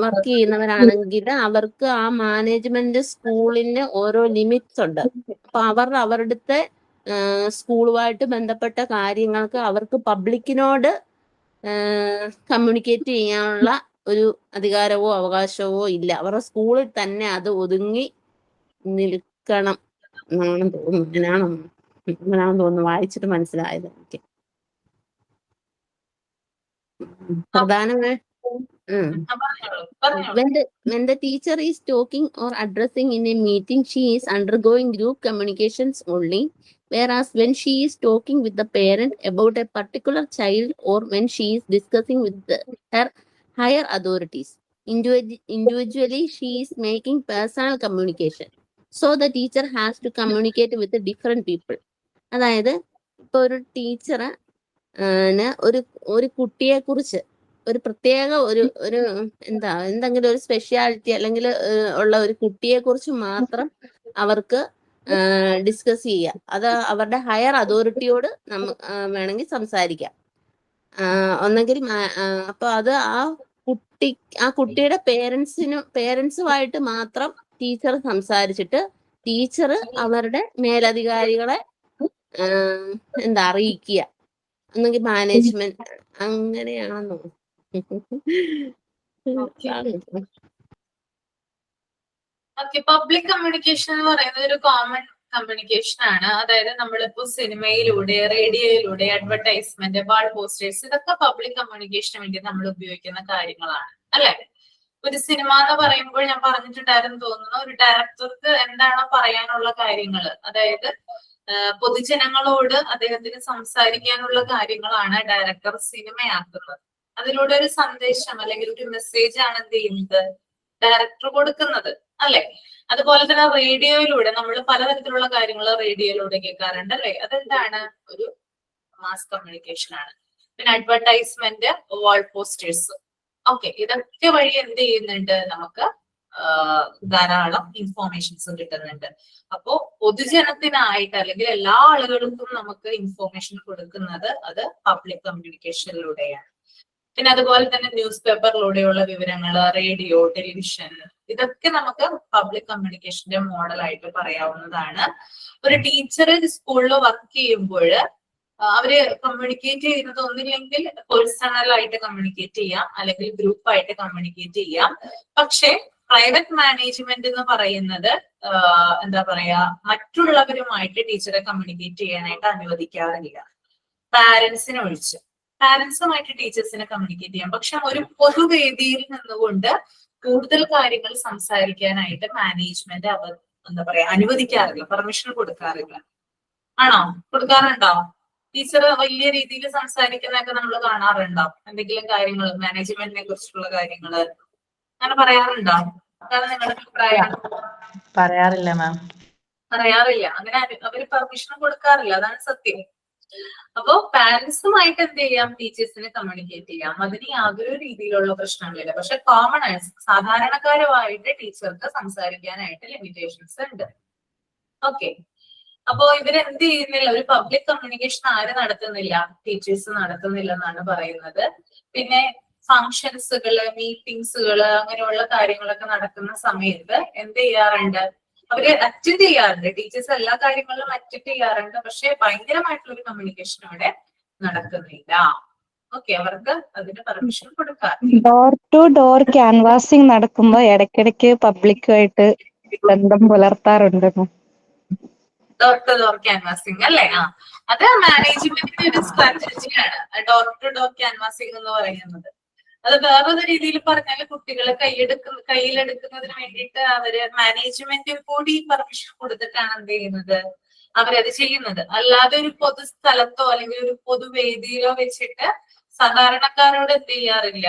വർക്ക് ചെയ്യുന്നവരാണെങ്കിൽ അവർക്ക് ആ മാനേജ്മെന്റ് സ്കൂളിന് ഓരോ ലിമിറ്റ്സ് ഉണ്ട്. അപ്പൊ അവരുടെ സ്കൂളുമായിട്ട് ബന്ധപ്പെട്ട കാര്യങ്ങൾക്ക് അവർക്ക് പബ്ലിക്കിനോട് കമ്മ്യൂണിക്കേറ്റ് ചെയ്യാനുള്ള ഒരു അധികാരവോ അവകാശവോ ഇല്ല. അവരുടെ സ്കൂളിൽ തന്നെ അത് ഒതുങ്ങി നിൽക്കണം എന്നാണ് തോന്നുന്നു. അങ്ങനെയാണെന്ന് തോന്നുന്നു. വായിച്ചിട്ട് മനസ്സിലായത് എനിക്ക്. പ്രധാനമായി when the teacher is talking or addressing in a meeting, she is undergoing group communications only. Whereas when she is talking with the parent about a particular child, or when she is discussing with her higher authorities, individually she is making personal communication. So the teacher has to communicate with the different people. അതായത് ഇപ്പൊ ഒരു teacher ഒരു കുട്ടിയെ കുറിച്ച് ഒരു പ്രത്യേക ഒരു എന്തെങ്കിലും ഒരു സ്പെഷ്യാലിറ്റി അല്ലെങ്കിൽ ഉള്ള ഒരു കുട്ടിയെ കുറിച്ച് മാത്രം അവർക്ക് ഡിസ്കസ് ചെയ്യാം. അത് അവരുടെ ഹയർ അതോറിറ്റിയോട് വേണമെങ്കിൽ സംസാരിക്കാം. ഒന്നെങ്കിൽ അപ്പൊ അത് ആ കുട്ടിയുടെ പേരൻസുമായിട്ട് മാത്രം ടീച്ചർ സംസാരിച്ചിട്ട് ടീച്ചർ അവരുടെ മേലധികാരികളെ അറിയിക്കുക. ഒന്നെങ്കിൽ മാനേജ്മെന്റ് അങ്ങനെയാണെന്നോ? പബ്ലിക് കമ്മ്യൂണിക്കേഷൻ എന്ന് പറയുന്നത് ഒരു കോമൺ കമ്മ്യൂണിക്കേഷൻ ആണ്. അതായത് നമ്മളിപ്പോ സിനിമയിലൂടെ, റേഡിയോയിലൂടെ, അഡ്വർടൈസ്മെന്റ്, വാൾ പോസ്റ്റേഴ്സ്, ഇതൊക്കെ പബ്ലിക് കമ്മ്യൂണിക്കേഷന് വേണ്ടി നമ്മൾ ഉപയോഗിക്കുന്ന കാര്യങ്ങളാണ്, അല്ലെ? ഒരു സിനിമ എന്ന് പറയുമ്പോൾ ഞാൻ പറഞ്ഞിട്ടുണ്ടായിരുന്നു തോന്നുന്നു, ഒരു ഡയറക്ടർക്ക് എന്താണോ പറയാനുള്ള കാര്യങ്ങൾ, അതായത് പൊതുജനങ്ങളോട് അദ്ദേഹത്തിന് സംസാരിക്കാനുള്ള കാര്യങ്ങളാണ് ഡയറക്ടർ സിനിമയാക്കുന്നത്. അതിലൂടെ ഒരു സന്ദേശം അല്ലെങ്കിൽ ഒരു മെസ്സേജ് ആണ് എന്ത് ചെയ്യുന്നത്, ഡയറക്ടർ കൊടുക്കുന്നത്, അല്ലെ? അതുപോലെ തന്നെ റേഡിയോയിലൂടെ നമ്മൾ പലതരത്തിലുള്ള കാര്യങ്ങൾ റേഡിയോയിലൂടെ കേൾക്കാറുണ്ട്, അല്ലെ? അതെന്താണ്, ഒരു മാസ് കമ്മ്യൂണിക്കേഷൻ ആണ്. പിന്നെ അഡ്വർടൈസ്മെന്റ്, വാൾ പോസ്റ്റേഴ്സ്, ഓക്കെ, ഇതൊക്കെ വഴി എന്ത് ചെയ്യുന്നുണ്ട്, നമുക്ക് ധാരാളം ഇൻഫോർമേഷൻസ് കിട്ടുന്നുണ്ട്. അപ്പോ പൊതുജനത്തിനായിട്ട് അല്ലെങ്കിൽ എല്ലാ ആളുകൾക്കും നമുക്ക് ഇൻഫോർമേഷൻ കൊടുക്കുന്നത് അത് പബ്ലിക് കമ്മ്യൂണിക്കേഷനിലൂടെയാണ്. പിന്നെ അതുപോലെ തന്നെ ന്യൂസ് പേപ്പറിലൂടെയുള്ള വിവരങ്ങൾ, റേഡിയോ, ടെലിവിഷൻ, ഇതൊക്കെ നമുക്ക് പബ്ലിക് കമ്മ്യൂണിക്കേഷന്റെ മോഡലായിട്ട് പറയാവുന്നതാണ്. ഒരു ടീച്ചർ സ്കൂളിൽ വർക്ക് ചെയ്യുമ്പോൾ അവര് കമ്മ്യൂണിക്കേറ്റ് ചെയ്യുന്നത് ഒന്നില്ലെങ്കിൽ പേഴ്സണൽ ആയിട്ട് കമ്മ്യൂണിക്കേറ്റ് ചെയ്യാം, അല്ലെങ്കിൽ ഗ്രൂപ്പായിട്ട് കമ്മ്യൂണിക്കേറ്റ് ചെയ്യാം. പക്ഷെ പ്രൈവറ്റ് മാനേജ്മെന്റ് എന്ന് പറയുന്നത് എന്താ പറയാ, മറ്റുള്ളവരുമായിട്ട് ടീച്ചറെ കമ്മ്യൂണിക്കേറ്റ് ചെയ്യാനായിട്ട് അനുവദിക്കാറില്ല, പാരന്റ്സിനെ ഒഴിച്ച്. പാരന്റ്സുമായിട്ട് ടീച്ചേഴ്സിനെ കമ്മ്യൂണിക്കേറ്റ് ചെയ്യാം, പക്ഷെ ഒരു പൊതുവേദിയിൽ നിന്നുകൊണ്ട് കൂടുതൽ കാര്യങ്ങൾ സംസാരിക്കാനായിട്ട് മാനേജ്മെന്റ് അവർ എന്താ പറയാ അനുവദിക്കാറില്ല, പെർമിഷൻ കൊടുക്കാറില്ല. ആണോ? കൊടുക്കാറുണ്ടോ? ടീച്ചർ വലിയ രീതിയിൽ സംസാരിക്കുന്നതൊക്കെ നമ്മൾ കാണാറുണ്ടോ? എന്തെങ്കിലും കാര്യങ്ങൾ മാനേജ്മെന്റിനെ കുറിച്ചുള്ള കാര്യങ്ങൾ അങ്ങനെ പറയാറുണ്ടോ? അതാണ് നിങ്ങളുടെ അഭിപ്രായം? പറയാറില്ല മാം. പറയാറില്ല, അങ്ങനെ അവര് പെർമിഷൻ കൊടുക്കാറില്ല, അതാണ് സത്യം. അപ്പോ പാരന്റ്സുമായിട്ട് എന്ത് ചെയ്യാം, ടീച്ചേഴ്സിനെ കമ്മ്യൂണിക്കേറ്റ് ചെയ്യാം, അതിന് യാതൊരു രീതിയിലുള്ള പ്രശ്നങ്ങളില്ല. പക്ഷെ കോമൺ ആയിട്ട് സാധാരണക്കാരുമായിട്ട് ടീച്ചർക്ക് സംസാരിക്കാനായിട്ട് ലിമിറ്റേഷൻസ് ഉണ്ട്. ഓക്കെ, അപ്പോ ഇവരെന്ത് ചെയ്യുന്നില്ല, ഒരു പബ്ലിക് കമ്മ്യൂണിക്കേഷൻ ആര് നടത്തുന്നില്ല, ടീച്ചേഴ്സ് നടത്തുന്നില്ല എന്നാണ് പറയുന്നത്. പിന്നെ ഫങ്ഷൻസുകള്, മീറ്റിംഗ്സുകള്, അങ്ങനെയുള്ള കാര്യങ്ങളൊക്കെ നടക്കുന്ന സമയത്ത് എന്ത് ചെയ്യാറുണ്ട്, അവര് അറ്റൻഡ് ചെയ്യാറുണ്ട്. ടീച്ചേഴ്സ് എല്ലാ കാര്യങ്ങളിലും അറ്റൻഡ് ചെയ്യാറുണ്ട്, പക്ഷെ ഭയങ്കരമായിട്ടുള്ള ഒരു കമ്മ്യൂണിക്കേഷൻ അവിടെ നടക്കുന്നില്ല. ഓക്കെ, അവർക്ക് അതിന് പെർമിഷൻ കൊടുക്കാറില്ല. ഡോർ ടു ഡോർ ക്യാൻവാസിംഗ് നടക്കുമ്പോ ഇടയ്ക്കിടയ്ക്ക് പബ്ലിക്കുമായിട്ട് ബന്ധം പുലർത്താറുണ്ട്. ഡോർ ടു ഡോർ ക്യാൻവാസിംഗ് അല്ലേ? അത് മാനേജ്മെന്റിന്റെ ഒരു സ്ട്രാറ്റജിയാണ് ഡോർ ടു ഡോർ ക്യാൻവാസിംഗ് എന്ന് പറയുന്നത്. അത് വേറൊരു രീതിയിൽ പറഞ്ഞാൽ കുട്ടികളെ കയ്യിലെടുക്കുന്നതിന് വേണ്ടിയിട്ട് അവര് മാനേജ്മെന്റും കൂടി പെർമിഷൻ കൊടുത്തിട്ടാണ് എന്ത് ചെയ്യുന്നത്, അവരത് ചെയ്യുന്നത്. അല്ലാതെ ഒരു പൊതു സ്ഥലത്തോ അല്ലെങ്കിൽ ഒരു പൊതുവേദിയിലോ വെച്ചിട്ട് സാധാരണക്കാരോട് എന്ത് ചെയ്യാറില്ല,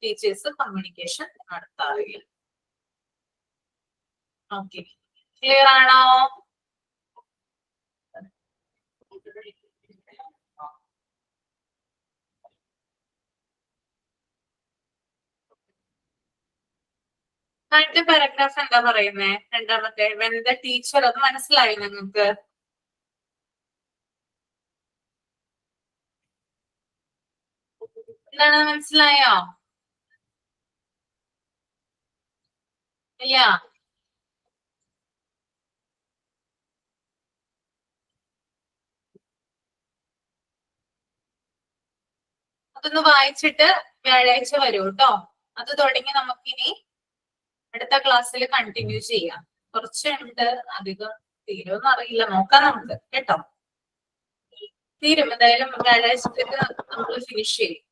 ടീച്ചേഴ്സ് കമ്മ്യൂണിക്കേഷൻ നടത്താറില്ല. ഓക്കെ, ക്ലിയർ ആണോ? ആദ്യത്തെ പാരഗ്രാഫ് എന്താ പറയുന്നേ? രണ്ടാമത്തെ when the teacher, അത് മനസ്സിലായി നിങ്ങൾക്ക്? എന്താണ് മനസ്സിലായോ? ഇല്ല. അതൊന്ന് വായിച്ചിട്ട് വ്യാഴാഴ്ച വരൂ കേട്ടോ. അത് തുടങ്ങി നമുക്കിനി അടുത്ത ക്ലാസ്സിൽ കണ്ടിന്യൂ ചെയ്യാം. കുറച്ചുണ്ട്, അധികം തീരുമെന്ന് അറിയില്ല, നോക്കാം നമുക്ക് കേട്ടോ. തീരും എന്തായാലും വ്യാഴാഴ്ചത്തേക്ക് നമ്മൾ ഫിനിഷ് ചെയ്യും.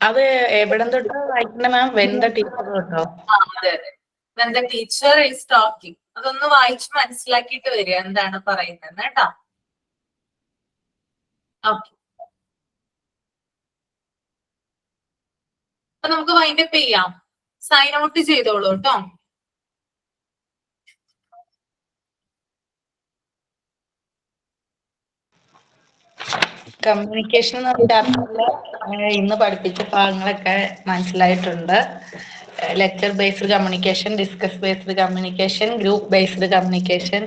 അത് എവിടെ തൊട്ട് വായിക്കണ മാം? വെന്ത ടീച്ചർ തൊട്ടോ? അതെ അതെ. when the teacher is talking, അതൊന്ന് വായിച്ച് മനസ്സിലാക്കിയിട്ട് വരിക എന്താണ് പറയുന്നത് കേട്ടോ. ഓക്കെ, അപ്പൊ നമുക്ക് വൈൻഡപ്പ് ചെയ്യാം. സൈൻ ഔട്ട് ചെയ്തോളൂ കേട്ടോ. കമ്മ്യൂണിക്കേഷൻ എന്ന ചാപ്റ്ററില് ഇന്ന് പഠിപ്പിച്ച ഭാഗങ്ങളൊക്കെ മനസ്സിലായിട്ടുണ്ട്. Lecture based communication, discuss based communication, group based communication,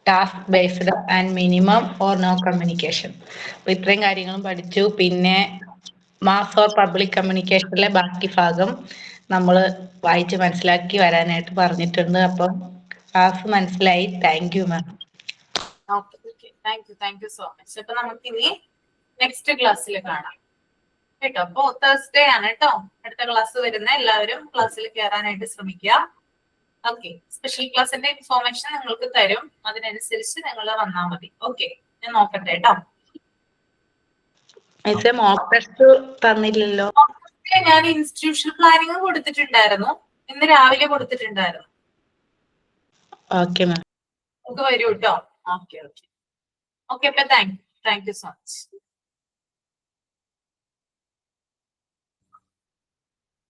task based and minimum or no communication. അപ്പൊ ഇത്രയും കാര്യങ്ങളും പഠിച്ചു. പിന്നെ മാസ് ഓർ പബ്ലിക് കമ്മ്യൂണിക്കേഷനിലെ ബാക്കി ഭാഗം നമ്മൾ വായിച്ച് മനസ്സിലാക്കി വരാനായിട്ട് പറഞ്ഞിട്ടുണ്ട്. അപ്പം ക്ലാസ് മനസ്സിലായി. Thank you ma'am. Okay, thank you so much. അപ്പൊ നമുക്കിനി നെക്സ്റ്റ് ക്ലാസ്സിൽ കാണാം കേട്ടോ. അപ്പൊ തേഴ്സ്ഡേ ആണ് കേട്ടോ അടുത്ത ക്ലാസ് വരുന്ന. എല്ലാവരും ക്ലാസ്സിൽ കയറാനായിട്ട് ശ്രമിക്കുക. ഓക്കെ, സ്പെഷ്യൽ ക്ലാസ്സിന്റെ ഇൻഫോർമേഷൻ നിങ്ങൾക്ക് തരും, അതിനനുസരിച്ച് നിങ്ങൾ വന്നാൽ മതി. ഓക്കെ, ഞാൻ നോക്കട്ടെ കേട്ടോ. മോക്ക് ടെസ്റ്റ് തന്നില്ലല്ലോ. ഞാൻ ഇൻസ്റ്റിറ്റ്യൂഷൻ പ്ലാനിങ് കൊടുത്തിട്ടുണ്ടായിരുന്നു, ഇന്ന് രാവിലെ കൊടുത്തിട്ടുണ്ടായിരുന്നു. Okay ma'am. നമുക്ക് വരൂ കേട്ടോ. ഓക്കെ, അപ്പൊ താങ്ക് യു സോ മച്ച്.